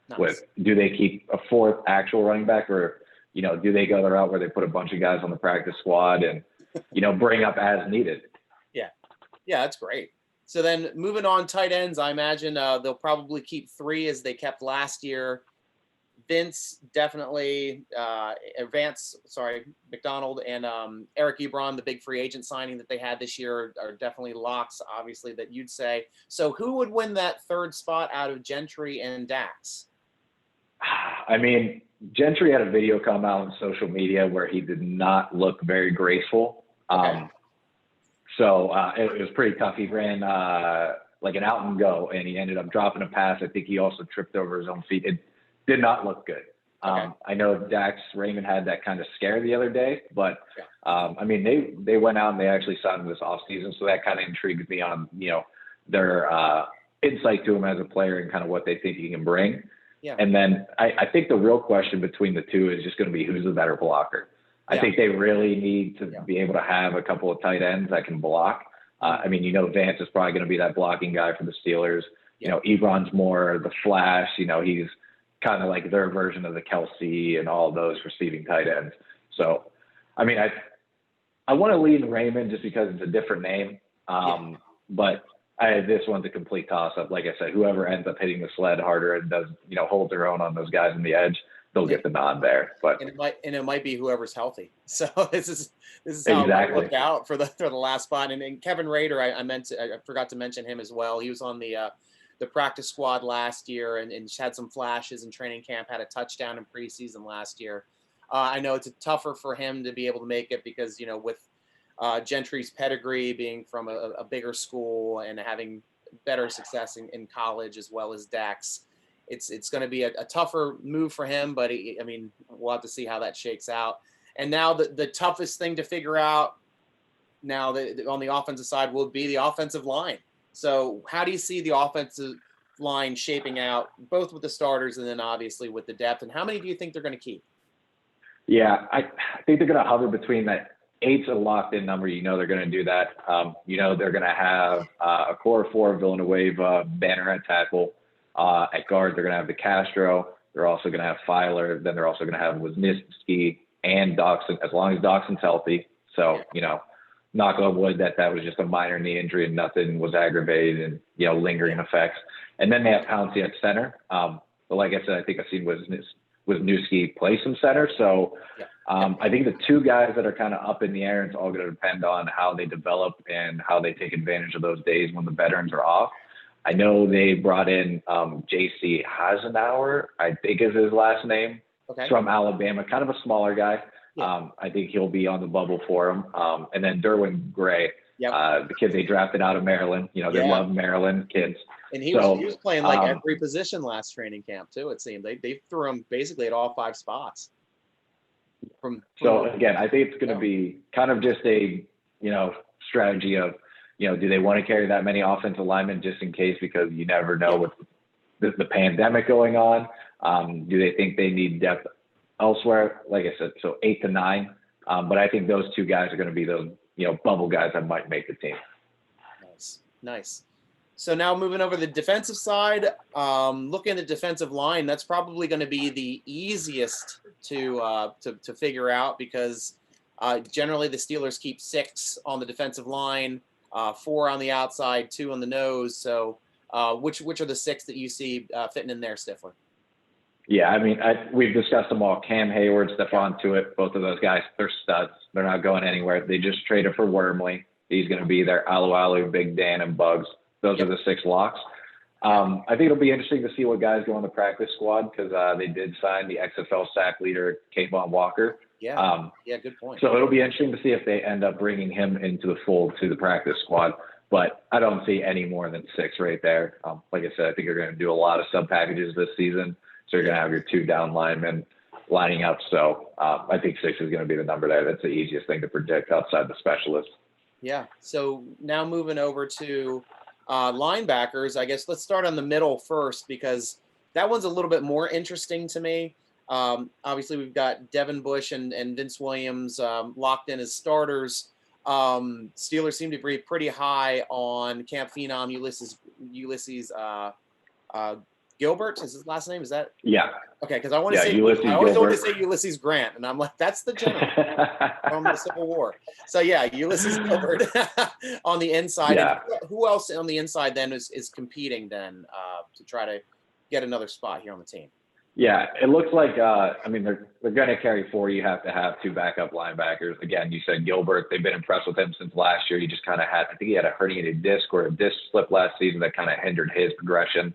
Nice. Do they keep a fourth actual running back, or, do they go the route where they put a bunch of guys on the practice squad and, bring up as needed? Yeah. Yeah, that's great. So then moving on, tight ends, I imagine they'll probably keep 3 as they kept last year. Vince, definitely, McDonald and Eric Ebron, the big free agent signing that they had this year, are definitely locks, obviously, that you'd say. So who would win that 3rd spot out of Gentry and Dax? I mean, Gentry had a video come out on social media where he did not look very graceful. Okay. So it was pretty tough. He ran like an out and go, and he ended up dropping a pass. I think he also tripped over his own feet. It did not look good. Okay. I know Dax Raymond had that kind of scare the other day, but I mean, they went out and they actually signed him this offseason, so that kind of intrigues me on, their insight to him as a player and kind of what they think he can bring. Yeah. And then I think the real question between the two is just going to be who's the better blocker. I think they really need to be able to have a couple of tight ends that can block. I mean, Vance is probably going to be that blocking guy for the Steelers. Ebron's more the flash. He's kind of like their version of the Kelsey and all those receiving tight ends. So, I mean, I want to lean Raymond just because it's a different name. But this one's a complete toss-up. Like I said, whoever ends up hitting the sled harder and does, hold their own on those guys on the edge, they'll get the nod there. But it might be whoever's healthy. So this is how it might work out for the last spot. And Kevin Rader, I forgot to mention him as well. He was on the practice squad last year and had some flashes in training camp. Had a touchdown in preseason last year. I know it's tougher for him to be able to make it because with Gentry's pedigree, being from a bigger school and having better success in college as well as Dax. It's going to be a tougher move for him, but we'll have to see how that shakes out. And now the toughest thing to figure out now on the offensive side will be the offensive line. So how do you see the offensive line shaping out, both with the starters and then obviously with the depth? And how many do you think they're going to keep? Yeah, I think they're going to hover between that 8's a locked-in number. They're going to do that. They're going to have a core of 4, Villanueva, Banner at tackle. At guard, they're going to have the Castro. They're also going to have Filer. Then they're also going to have Wisniewski and Doxson, as long as Doxson's healthy. So, knock on wood that was just a minor knee injury and nothing was aggravated and, lingering effects. And then they have Pouncey at center. But like I said, I think I've seen Wisniewski play some center. So I think the 2 guys that are kind of up in the air, it's all going to depend on how they develop and how they take advantage of those days when the veterans are off. I know they brought in J.C. Hasenauer, I think is his last name, from Alabama, kind of a smaller guy. I think he'll be on the bubble for him. And then Derwin Gray, the kid they drafted out of Maryland. They love Maryland kids. And he was playing like every position last training camp too, it seemed. They threw him basically at all 5 spots. So again, I think it's going to be kind of just a, strategy of, do they want to carry that many offensive linemen just in case, because you never know with the pandemic going on. Do they think they need depth elsewhere? Like I said, so 8 to 9. But I think those 2 guys are going to be those, bubble guys that might make the team. Nice. So now moving over to the defensive side, looking at the defensive line, that's probably going to be the easiest to figure out because generally the Steelers keep 6 on the defensive line. 4 on the outside, 2 on the nose. So which are the 6 that you see fitting in there, Stiffler? Yeah, we've discussed them all. Cam Hayward, Stephon Tuitt, both of those guys, they're studs. They're not going anywhere. They just traded for Wormley. He's going to be there. Alu, Big Dan, and Bugs. Those are the 6 locks. I think it'll be interesting to see what guys go on the practice squad because they did sign the XFL sack leader, Kayvon Walker. Yeah, good point. So it'll be interesting to see if they end up bringing him into the fold to the practice squad. But I don't see any more than 6 right there. Like I said, I think you're going to do a lot of sub packages this season. So you're going to have your 2 down linemen lining up. So I think 6 is going to be the number there. That's the easiest thing to predict outside the specialists. Yeah. So now moving over to linebackers, I guess let's start on the middle first because that one's a little bit more interesting to me. Obviously, we've got Devin Bush and Vince Williams locked in as starters. Steelers seem to be pretty high on camp phenom Ulysses Gilbert. Is his last name? Is that? Yeah. Okay, because I want to say Ulysses I always Gilbert. want to say Ulysses Grant, and I'm like, that's the general from the Civil War. So yeah, Ulysses Gilbert on the inside. Yeah. And who else on the inside then is competing then to try to get another spot here on the team? Yeah, it looks like I mean they're going to carry 4. You have to have 2 backup linebackers. Again, you said Gilbert. They've been impressed with him since last year. He just kind of had, I think he had a herniated disc or a disc slip last season that kind of hindered his progression.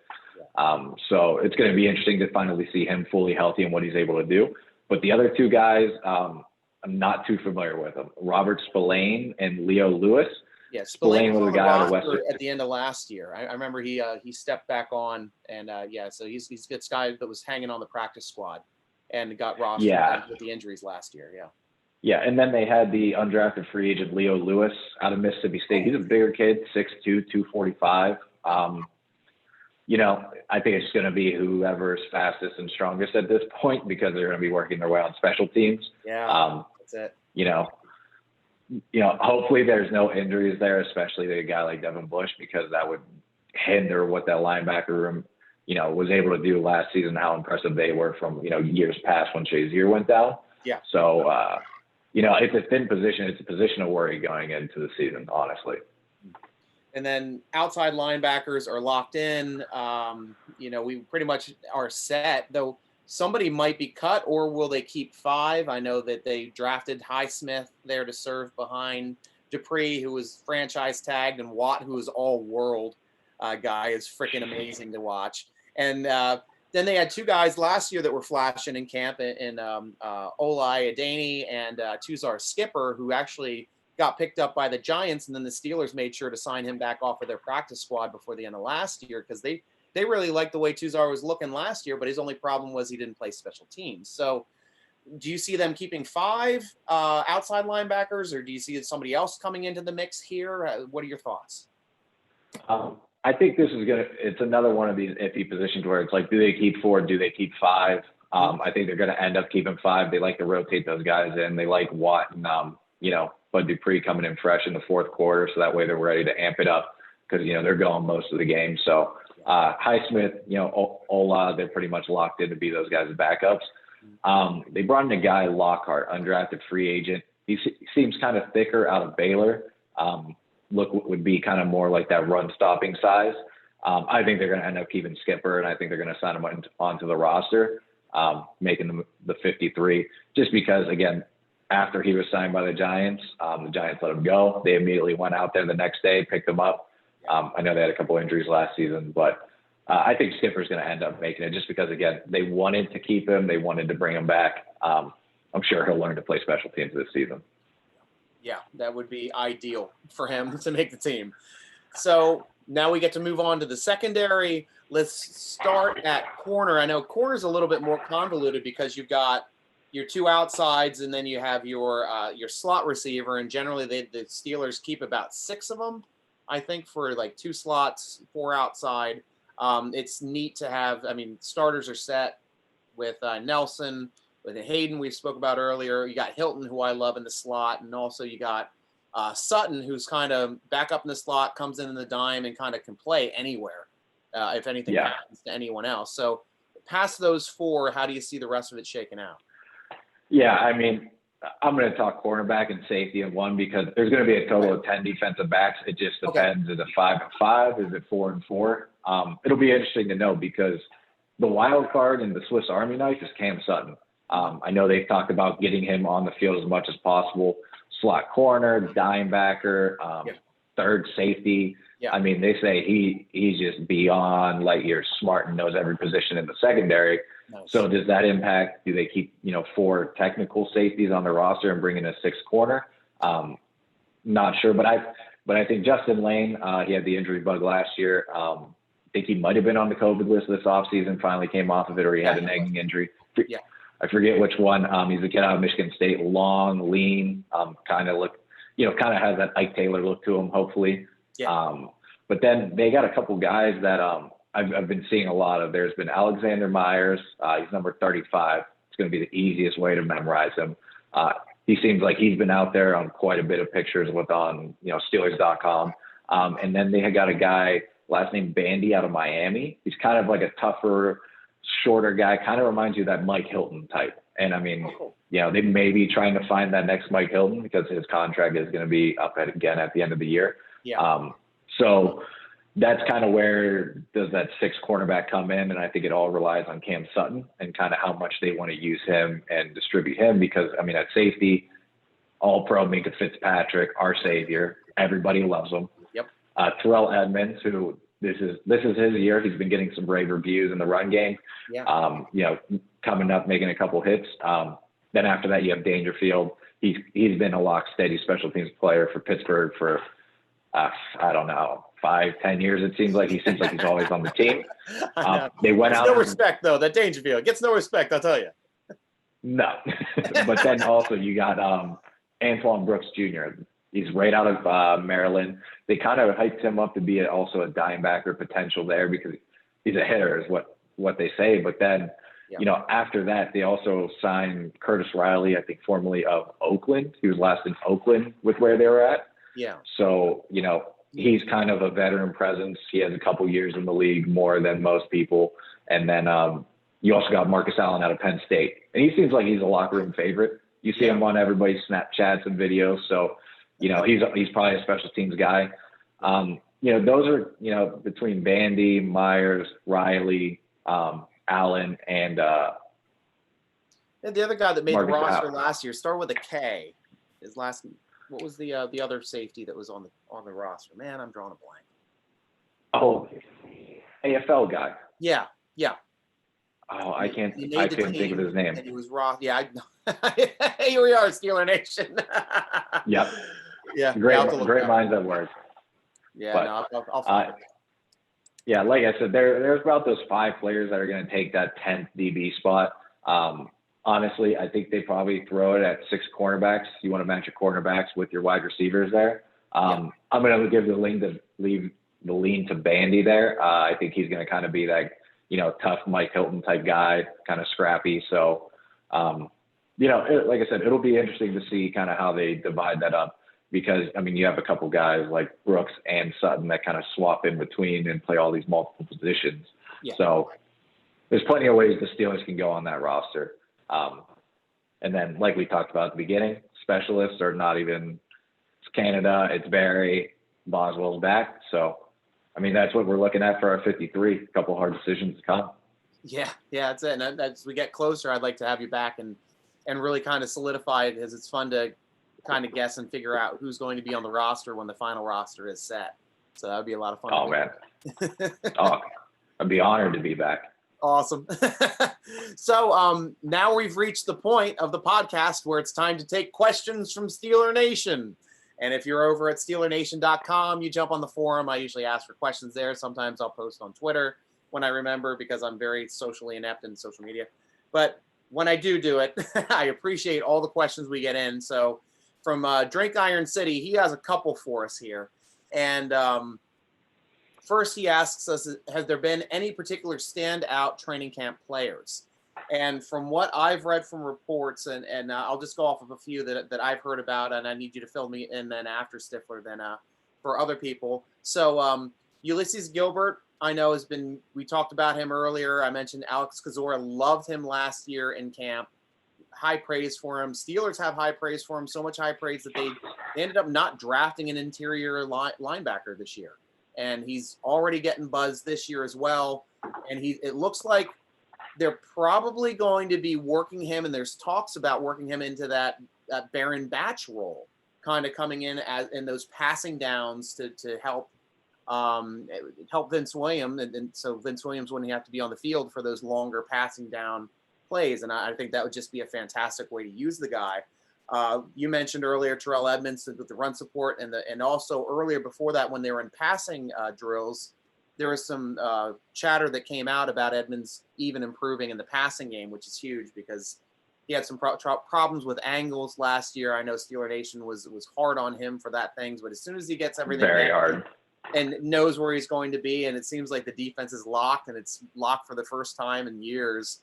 So it's going to be interesting to finally see him fully healthy and what he's able to do. But the other 2 guys, I'm not too familiar with them. Robert Spillane and Leo Lewis. Yeah, Spillane was a on the guy out of roster Western at the end of last year. I remember he stepped back on, and so he's this guy that was hanging on the practice squad and got rostered with the injuries last year. Yeah. Yeah, and then they had the undrafted free agent Leo Lewis out of Mississippi State. He's a bigger kid, 6'2", 245. You know, I think it's going to be whoever's fastest and strongest at this point because they're going to be working their way on special teams. Yeah, that's it. You know, hopefully there's no injuries there, especially to a guy like Devin Bush, because that would hinder what that linebacker room, you know, was able to do last season, how impressive they were from, you know, years past when Shazier went down. Yeah. So, you know, it's a thin position. It's a position of worry going into the season, honestly. And then outside linebackers are locked in. You know, we pretty much are set, though somebody might be cut, or will they keep 5? I know that they drafted Highsmith there to serve behind Dupree, who was franchise tagged, and Watt, who is all world guy, is freaking amazing to watch. And then they had 2 guys last year that were flashing in camp in Olai Adani and Tuzar Skipper, who actually got picked up by the Giants, and then the Steelers made sure to sign him back off of their practice squad before the end of last year because they really liked the way Tuzar was looking last year, but his only problem was he didn't play special teams. So do you see them keeping 5 outside linebackers, or do you see somebody else coming into the mix here? What are your thoughts? I think this is it's another one of these iffy positions where it's like, do they keep 4? Do they keep 5? I think they're going to end up keeping 5. They like to rotate those guys in. They like Watt and, you know, Bud Dupree coming in fresh in the 4th quarter. So that way they're ready to amp it up because, you know, they're going most of the game. So Highsmith, you know, Ola, they're pretty much locked in to be those guys' backups. They brought in a guy, Lockhart, undrafted free agent. He seems kind of thicker out of Baylor. Would be kind of more like that run stopping size. I think they're going to end up keeping Skipper, and I think they're going to sign him onto the roster, making them the 53, just because, again, after he was signed by the Giants let him go. They immediately went out there the next day, picked him up. I know they had a couple injuries last season, but I think Skipper's going to end up making it just because, again, they wanted to keep him. They wanted to bring him back. I'm sure he'll learn to play special teams this season. Yeah, that would be ideal for him to make the team. So now we get to move on to the secondary. Let's start at corner. I know corner's a little bit more convoluted because you've got your 2 outsides, and then you have your slot receiver. And generally, the Steelers keep about 6 of them, I think, for like 2 slots, 4 outside. It's neat to have. I mean, starters are set with Nelson, with Hayden we spoke about earlier. You got Hilton, who I love in the slot, and also you got Sutton, who's kind of back up in the slot, comes in the dime, and kind of can play anywhere if anything happens to anyone else. So past those 4, how do you see the rest of it shaking out? Yeah, I mean, I'm going to talk cornerback and safety in one because there's going to be a total of 10 defensive backs. It just depends. Is it 5 and 5? Is it 4 and 4? It'll be interesting to know because the wild card in the Swiss Army knife is Cam Sutton. I know they've talked about getting him on the field as much as possible. Slot corner, dime backer, third safety. Yeah. I mean, they say he's just beyond light years smart and knows every position in the secondary. Nice. So does that impact? Do they keep 4 technical safeties on the roster and bring in a 6th corner? Not sure, but I think Justin Lane, he had the injury bug last year. I think he might have been on the COVID list this offseason, finally came off of it, or he had a nagging injury. Yeah. I forget which one. He's a kid out of Michigan State, long, lean, kind of has that Ike Taylor look to him, hopefully. Yeah. But then they got a couple guys that I've been seeing a lot of. There's been Alexander Myers. He's number 35. it's going to be the easiest way to memorize him. He seems like he's been out there on quite a bit of pictures on Steelers.com. And then they had got a guy, last name Bandy, out of Miami. He's kind of like a tougher, shorter guy, kind of reminds you of that Mike Hilton type. And I mean, they may be trying to find that next Mike Hilton because his contract is going to be up again at the end of the year. Yeah. So that's kind of where does that 6 cornerback come in. And I think it all relies on Cam Sutton and kind of how much they want to use him and distribute him, because I mean, at safety, all pro Minka Fitzpatrick, our savior, everybody loves him. Yep. Terrell Edmonds, who this is his year. He's been getting some rave reviews in the run game. Yeah. Coming up, making a couple hits. Then after that, you have Dangerfield. He's been a lock steady special teams player for Pittsburgh for I don't know, 5-10 years. It seems like he's always on the team. They went out. No respect though. That Dangerfield gets no respect. I'll tell you. No, but then also you got Antoine Brooks Jr. He's right out of Maryland. They kind of hyped him up to be also a dime backer potential there because he's a hitter, is what they say. But then, after that, they also signed Curtis Riley, I think formerly of Oakland. He was last in Oakland with where they were at. Yeah. So, he's kind of a veteran presence. He has a couple years in the league, more than most people. And then you also got Marcus Allen out of Penn State. And he seems like he's a locker room favorite. You see him on everybody's Snapchats and videos. So, he's probably a special teams guy. Those are, between Bandy, Myers, Riley, Allen, and the other guy that made Marcus the roster Allen. last year started with a K. His last, what was the other safety that was on the roster? Man, I'm drawing a blank. Oh, AFL guy. Yeah. Oh, I can't think of his name. And he was Ross. Yeah, here we are, Steeler Nation. Yep. Yeah. Great minds at work. Yeah, But, I'll find it. Yeah, like I said, there's about those 5 players that are going to take that 10th DB spot. Honestly, I think they probably throw it at 6 cornerbacks. You want to match your cornerbacks with your wide receivers there. I'm going to give the lean to Bandy there. I think he's going to kind of be that, tough Mike Hilton type guy, kind of scrappy. So, like I said, it'll be interesting to see kind of how they divide that up. Because, I mean, you have a couple guys like Brooks and Sutton that kind of swap in between and play all these multiple positions. Yeah. So there's plenty of ways the Steelers can go on that roster. And then, like we talked about at the beginning, specialists are not even – it's Canada, it's Barry, Boswell's back. So, I mean, that's what we're looking at for our 53. A couple hard decisions to come. Yeah, that's it. And as we get closer, I'd like to have you back and really kind of solidify it, because it's fun to – kind of guess and figure out who's going to be on the roster when the final roster is set. So that would be a lot of fun. Oh, man. I'd be honored to be back. Awesome. So now we've reached the point of the podcast where it's time to take questions from Steeler Nation. And if you're over at SteelerNation.com, you jump on the forum. I usually ask for questions there. Sometimes I'll post on Twitter when I remember, because I'm very socially inept in social media. But when I do it, I appreciate all the questions we get in. So from Drink Iron City, he has a couple for us here. And first he asks us, has there been any particular standout training camp players? And from what I've read from reports, and I'll just go off of a few that I've heard about, and I need you to fill me in then after Stiffler, then for other people. So Ulysses Gilbert, I know we talked about him earlier. I mentioned Alex Kozora, loved him last year in camp. High praise for him. Steelers have high praise for him, so much high praise that they ended up not drafting an interior linebacker this year. And he's already getting buzz this year as well. And it looks like they're probably going to be working him, and there's talks about working him into that Baron Batch role, kind of coming in in those passing downs to help Vince Williams. And so Vince Williams wouldn't have to be on the field for those longer passing down plays, and I think that would just be a fantastic way to use the guy. You mentioned earlier Terrell Edmonds with the run support, and also earlier before that, when they were in passing drills, there was some chatter that came out about Edmonds even improving in the passing game, which is huge because he had some problems with angles last year. I know Steeler Nation was hard on him for that things, but as soon as he gets everything very hard and knows where he's going to be, and it seems like the defense is locked, and it's locked for the first time in years.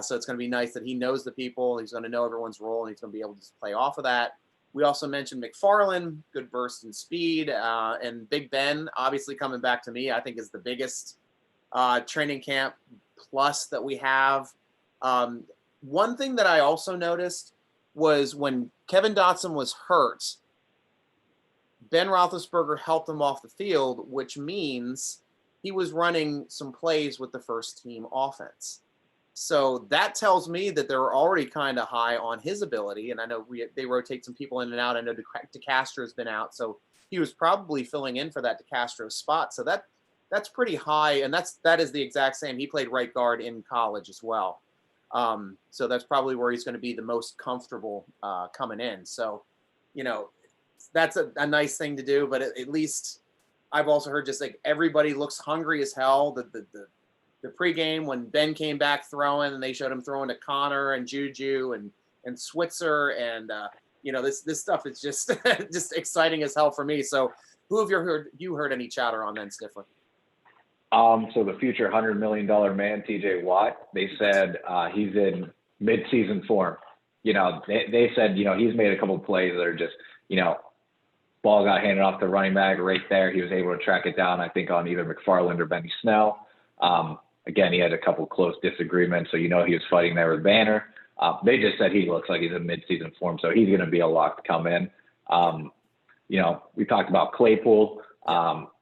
So it's going to be nice that he knows the people. He's going to know everyone's role, and he's going to be able to play off of that. We also mentioned McFarland, good burst in speed, and Big Ben, obviously coming back to me, I think is the biggest training camp plus that we have. One thing that I also noticed was when Kevin Dotson was hurt, Ben Roethlisberger helped him off the field, which means he was running some plays with the first team offense. So that tells me that they're already kind of high on his ability. And I know they rotate some people in and out. I know DeCastro's been out, so he was probably filling in for that DeCastro spot. So that's pretty high, and that is the exact same. He played right guard in college as well. So that's probably where he's going to be the most comfortable coming in. So, that's a nice thing to do. But at least I've also heard just like everybody looks hungry as hell. The pregame when Ben came back throwing, and they showed him throwing to Connor and Juju and Switzer, and this stuff is just just exciting as hell for me. So, who have you heard any chatter on then, Stiffler? So the future $100 million man, TJ Watt, they said he's in mid-season form. They said, he's made a couple of plays that are just, ball got handed off the running back right there. He was able to track it down, I think, on either McFarland or Benny Snell. Again, he had a couple close disagreements, so he was fighting there with Banner. They just said he looks like he's in mid-season form, so he's going to be a lock to come in. We talked about Claypool.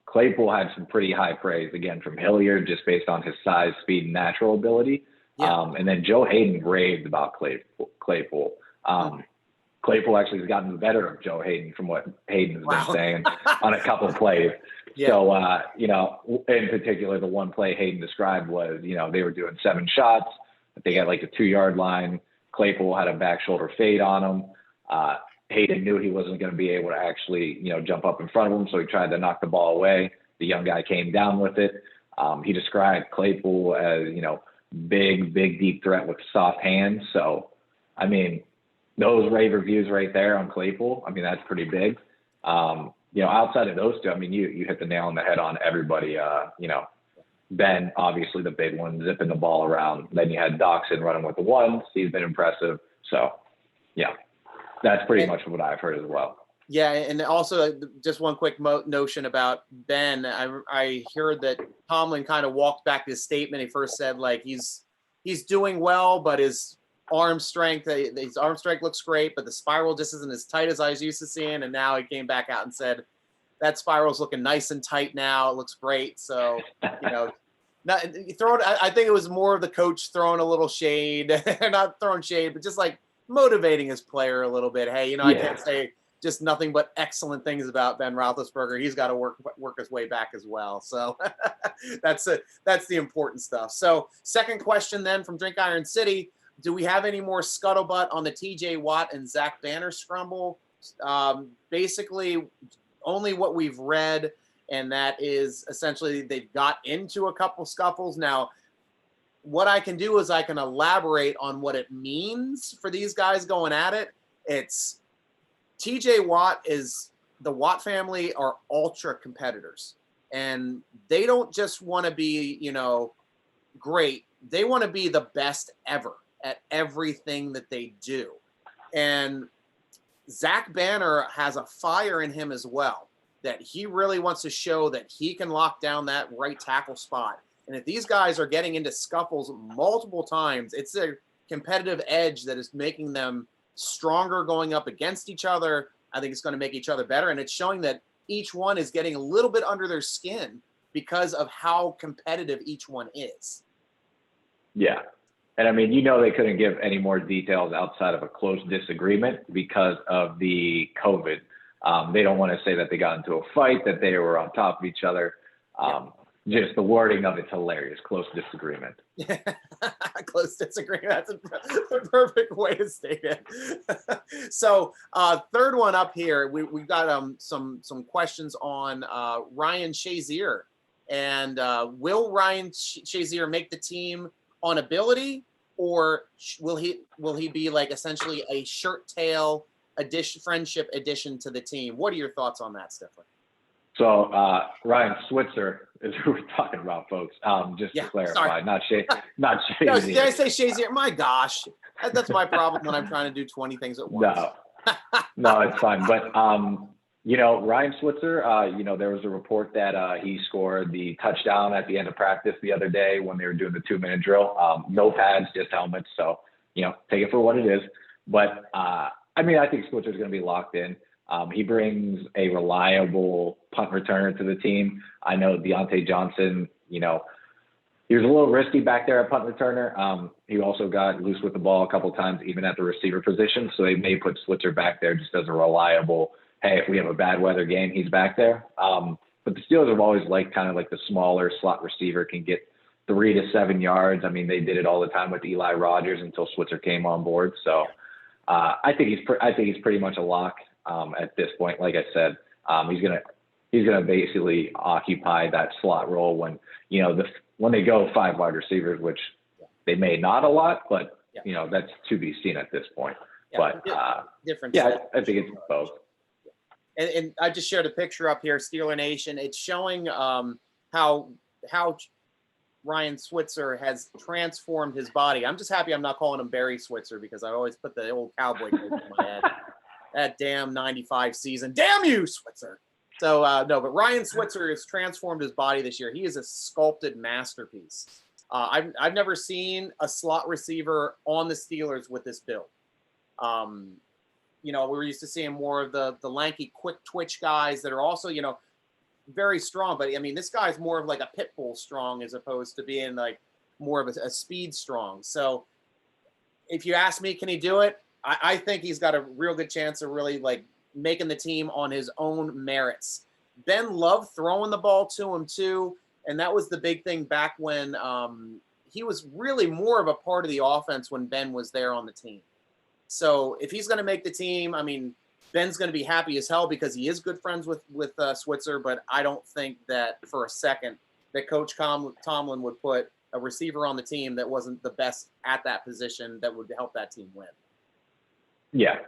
Claypool had some pretty high praise, again, from Hilliard, just based on his size, speed, and natural ability. Yeah. And then Joe Hayden raved about Claypool. Claypool actually has gotten the better of Joe Hayden from what Hayden's been saying on a couple of plays. Yeah. So, in particular, the one play Hayden described was, they were doing 7 shots. They got like the 2-yard line. Claypool had a back shoulder fade on him. Hayden knew he wasn't going to be able to actually, jump up in front of him, so he tried to knock the ball away. The young guy came down with it. He described Claypool as, big, deep threat with soft hands. So, those rave reviews right there on Claypool, that's pretty big. Outside of those two, you hit the nail on the head on everybody. Ben, obviously the big one, zipping the ball around. Then you had Doxson running with the ones. He's been impressive. So, yeah. That's pretty much what I've heard as well. Yeah, and also just one quick notion about Ben. I heard that Tomlin kind of walked back his statement. He first said like he's doing well, but his arm strength looks great, but the spiral just isn't as tight as I was used to seeing. And now he came back out and said that spiral's looking nice and tight now. It looks great. So I think it was more of the coach throwing a little shade, not throwing shade, but just like motivating his player a little bit. Hey, I can't say just nothing but excellent things about Ben Roethlisberger. He's got to work his way back as well. So that's the important stuff. So second question then from Drink Iron City: do we have any more scuttlebutt on the TJ Watt and Zach Banner scrumble? Basically, only what we've read, and that is essentially they've got into a couple scuffles. Now, what I can do is I can elaborate on what it means for these guys going at it. It's TJ Watt the Watt family are ultra competitors, and they don't just want to be, great. They want to be the best ever at everything that they do. And Zach Banner has a fire in him as well, that he really wants to show that he can lock down that right tackle spot. And if these guys are getting into scuffles multiple times, it's a competitive edge that is making them stronger going up against each other. I think it's going to make each other better. And it's showing that each one is getting a little bit under their skin because of how competitive each one is. Yeah. And they couldn't give any more details outside of a close disagreement because of the COVID. They don't want to say that they got into a fight, that they were on top of each other. Just the wording of it's hilarious. Close disagreement. Close disagreement. That's a perfect way to state it. So third one up here, we got some questions on Ryan Shazier. And will Ryan Shazier make the team on ability, or will he be like essentially a shirt tail friendship addition to the team? What are your thoughts on that, Stiffler? So Ryan Switzer is who we're talking about, folks. Just to clarify, sorry. not Shazier. No, did I say Shazier? My gosh, that's my problem when I'm trying to do 20 things at once. No, it's fine. But Ryan Switzer, there was a report that he scored the touchdown at the end of practice the other day when they were doing the 2-minute drill. No pads, just helmets. So, take it for what it is. But, I think Switzer's going to be locked in. He brings a reliable punt returner to the team. I know Deontay Johnson, he was a little risky back there at punt returner. He also got loose with the ball a couple times, even at the receiver position. So they may put Switzer back there just as a reliable, hey, if we have a bad weather game, he's back there. But the Steelers have always liked kind of like the smaller slot receiver can get 3 to 7 yards. They did it all the time with Eli Rogers until Switzer came on board. So I think he's pretty much a lock at this point. Like I said, he's gonna basically occupy that slot role when when they go 5 wide receivers, which they may not a lot, but that's to be seen at this point. But different. I think it's both. And I just shared a picture up here, Steeler Nation. It's showing how Ryan Switzer has transformed his body. I'm just happy I'm not calling him Barry Switzer because I always put the old cowboy name in my head. That damn 95 season. Damn you, Switzer. So, no, but Ryan Switzer has transformed his body this year. He is a sculpted masterpiece. I've never seen a slot receiver on the Steelers with this build. We were used to seeing more of the lanky, quick twitch guys that are also, very strong. But, this guy's more of like a pit bull strong as opposed to being like more of a speed strong. So if you ask me, can he do it? I think he's got a real good chance of really like making the team on his own merits. Ben loved throwing the ball to him too. And that was the big thing back when he was really more of a part of the offense when Ben was there on the team. So if he's going to make the team, Ben's going to be happy as hell because he is good friends with Switzer, but I don't think that for a second that Coach Tomlin would put a receiver on the team that wasn't the best at that position that would help that team win. Yeah.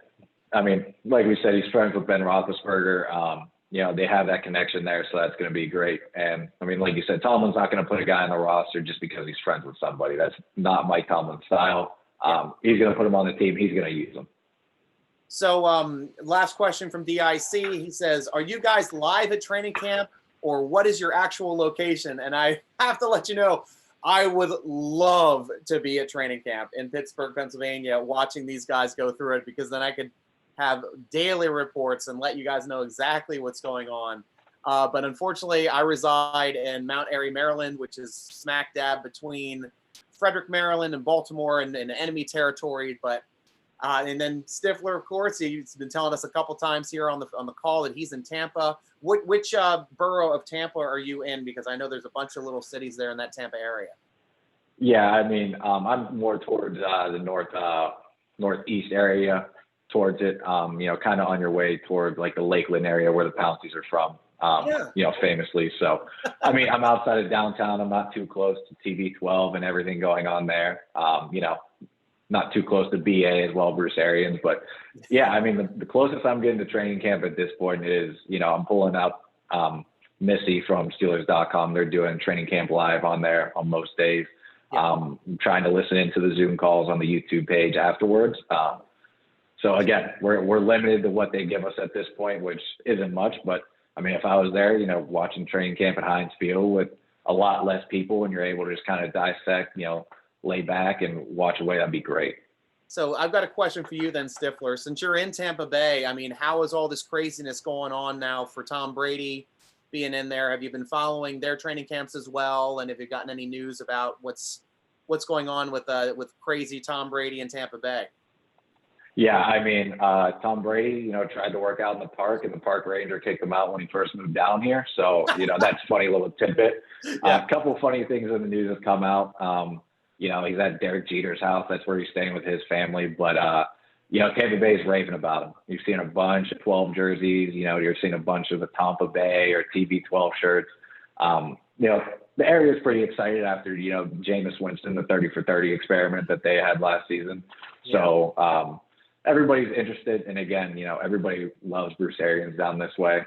Like we said, he's friends with Ben Roethlisberger. They have that connection there, so that's going to be great. And, like you said, Tomlin's not going to put a guy on the roster just because he's friends with somebody. That's not Mike Tomlin's style. He's going to put him on the team. He's going to use him. So last question from DIC. He says, are you guys live at training camp or what is your actual location? And I have to let you know, I would love to be at training camp in Pittsburgh, Pennsylvania, watching these guys go through it because then I could have daily reports and let you guys know exactly what's going on. But unfortunately, I reside in Mount Airy, Maryland, which is smack dab between Frederick, Maryland and Baltimore and enemy territory. But and then Stiffler, of course, he's been telling us a couple times here on the call that he's in Tampa. Which borough of Tampa are you in? Because I know there's a bunch of little cities there in that Tampa area. Yeah, I'm more towards the northeast area, towards it. Kind of on your way toward like the Lakeland area where the Pounceys are from. Famously. So, I'm outside of downtown. I'm not too close to TB12 and everything going on there. Not too close to BA as well, Bruce Arians. But yeah, the closest I'm getting to training camp at this point is, I'm pulling up Missy from Steelers.com. They're doing training camp live on there on most days. I'm trying to listen into the Zoom calls on the YouTube page afterwards. So again, we're limited to what they give us at this point, which isn't much. But if I was there, watching training camp at Heinz Field with a lot less people and you're able to just kind of dissect, lay back and watch away, that'd be great. So I've got a question for you then, Stiffler. Since you're in Tampa Bay, how is all this craziness going on now for Tom Brady being in there? Have you been following their training camps as well? And have you gotten any news about what's going on with crazy Tom Brady in Tampa Bay? Yeah, Tom Brady, tried to work out in the park, and the park ranger kicked him out when he first moved down here. So, that's a funny little tidbit. A couple funny things in the news have come out. He's at Derek Jeter's house. That's where he's staying with his family. But, Tampa Bay is raving about him. You've seen a bunch of 12 jerseys. You're seeing a bunch of the Tampa Bay or TB12 shirts. The area is pretty excited after, Jameis Winston, the 30 for 30 experiment that they had last season. Yeah. So, everybody's interested. And again, everybody loves Bruce Arians down this way.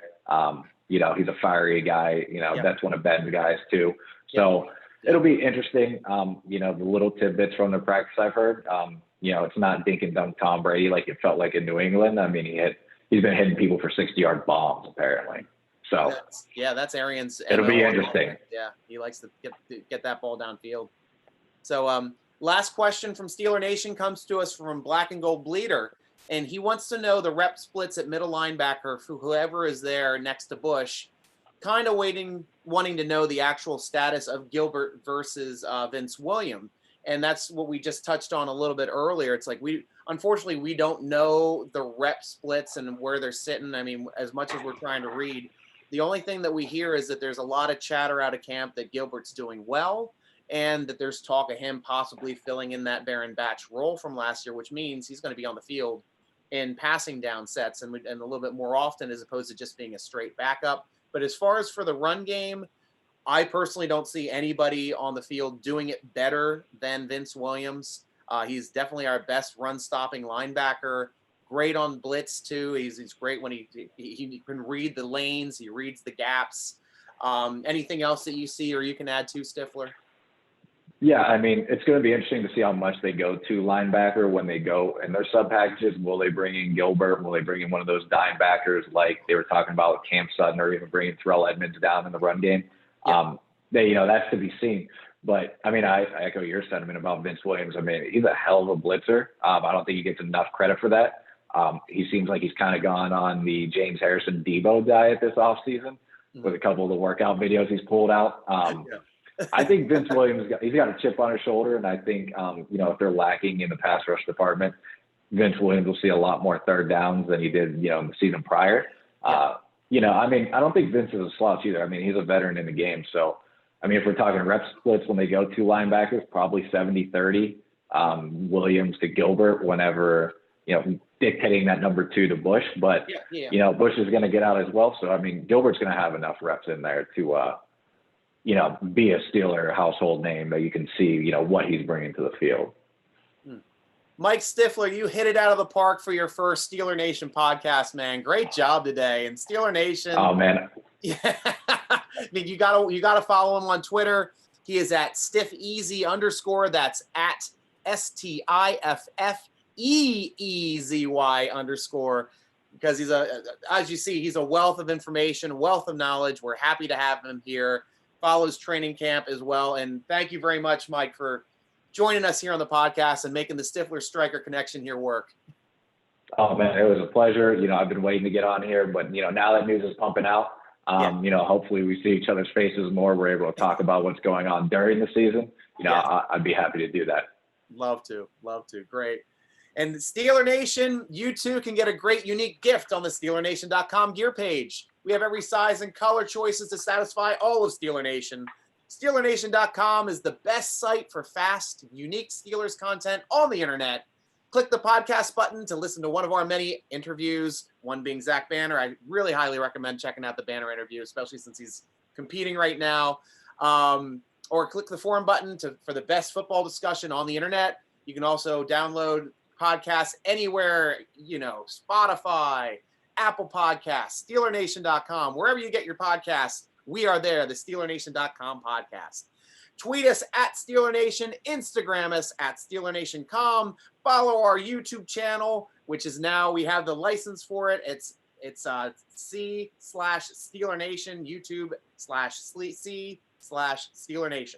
he's a fiery guy. Yep. That's one of Ben's guys too. So it'll be interesting. The little tidbits from the practice I've heard. It's not dink and dunk Tom Brady like it felt like in New England. I mean, he's been hitting people for 60-yard bombs apparently. So that's Arians. It'll be interesting. Yeah, he likes to get that ball downfield. So last question from Steeler Nation comes to us from Black and Gold Bleeder, and he wants to know the rep splits at middle linebacker for whoever is there next to Bush. Kind of wanting to know the actual status of Gilbert versus Vince Williams. And that's what we just touched on a little bit earlier. It's like unfortunately, we don't know the rep splits and where they're sitting. I mean, as much as we're trying to read, the only thing that we hear is that there's a lot of chatter out of camp that Gilbert's doing well, and that there's talk of him possibly filling in that Baron Batch role from last year, which means he's going to be on the field in passing down sets and a little bit more often as opposed to just being a straight backup. But as far as for the run game, I personally don't see anybody on the field doing it better than Vince Williams. He's definitely our best run-stopping linebacker. Great on blitz too. He's great when he can read the lanes. He reads the gaps. Anything else that you see or you can add to, Stiffler? Yeah, I mean, it's going to be interesting to see how much they go to linebacker when they go in their sub packages. Will they bring in Gilbert? Will they bring in one of those dime backers like they were talking about with Cam Sutton, or even bringing Terrell Edmonds down in the run game? Yeah. That's to be seen. But I mean, I echo your sentiment about Vince Williams. I mean, he's a hell of a blitzer. I don't think he gets enough credit for that. He seems like he's kind of gone on the James Harrison Debo diet this offseason with a couple of the workout videos he's pulled out. I think Vince Williams, he's got a chip on his shoulder, and I think, if they're lacking in the pass rush department, Vince Williams will see a lot more third downs than he did, in the season prior. I don't think Vince is a slouch either. I mean, he's a veteran in the game. So, I mean, if we're talking rep splits when they go to linebackers, probably 70-30, Williams to Gilbert whenever, dictating that number 2 to Bush. But, Bush is going to get out as well. So, I mean, Gilbert's going to have enough reps in there to, be a Steeler household name that you can see, what he's bringing to the field. Mike Stiffler, you hit it out of the park for your first Steeler Nation podcast, man. Great job today. And Steeler Nation. Oh, man. Yeah. I mean, you gotta follow him on Twitter. He is at @StiffEasy_. That's at StiffEezy_, because he's as you see, he's a wealth of information, wealth of knowledge. We're happy to have him here. Follows training camp as well. And thank you very much, Mike, for joining us here on the podcast and making the Stiffler-Stryker connection here work. Oh, man, it was a pleasure. I've been waiting to get on here, but, now that news is pumping out. Hopefully we see each other's faces more. We're able to talk about what's going on during the season. I'd be happy to do that. Love to. Great. And Steeler Nation, you too can get a great unique gift on the SteelerNation.com gear page. We have every size and color choices to satisfy all of Steeler Nation. SteelerNation.com is the best site for fast, unique Steelers content on the internet. Click the podcast button to listen to one of our many interviews, one being Zach Banner. I really highly recommend checking out the Banner interview, especially since he's competing right now. Or click the forum button for the best football discussion on the internet. You can also download podcasts anywhere, Spotify, Apple Podcasts, SteelerNation.com, wherever you get your podcasts, we are there, the SteelerNation.com podcast. Tweet us at SteelerNation, Instagram us at SteelerNation.com, follow our YouTube channel, which is now, we have the license for it. It's C/SteelerNation, YouTube/C/SteelerNation.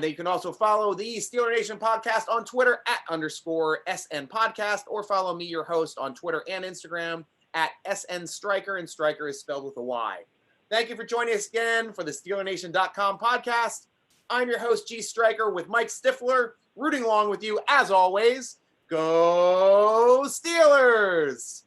You can also follow the Steeler Nation podcast on Twitter at _SN podcast, or follow me, your host, on Twitter and Instagram at SN_Stryker, and Stryker is spelled with a Y. Thank you for joining us again for the SteelerNation.com podcast. I'm your host, G.Stryker, with Mike Stiffler, rooting along with you as always. Go Steelers!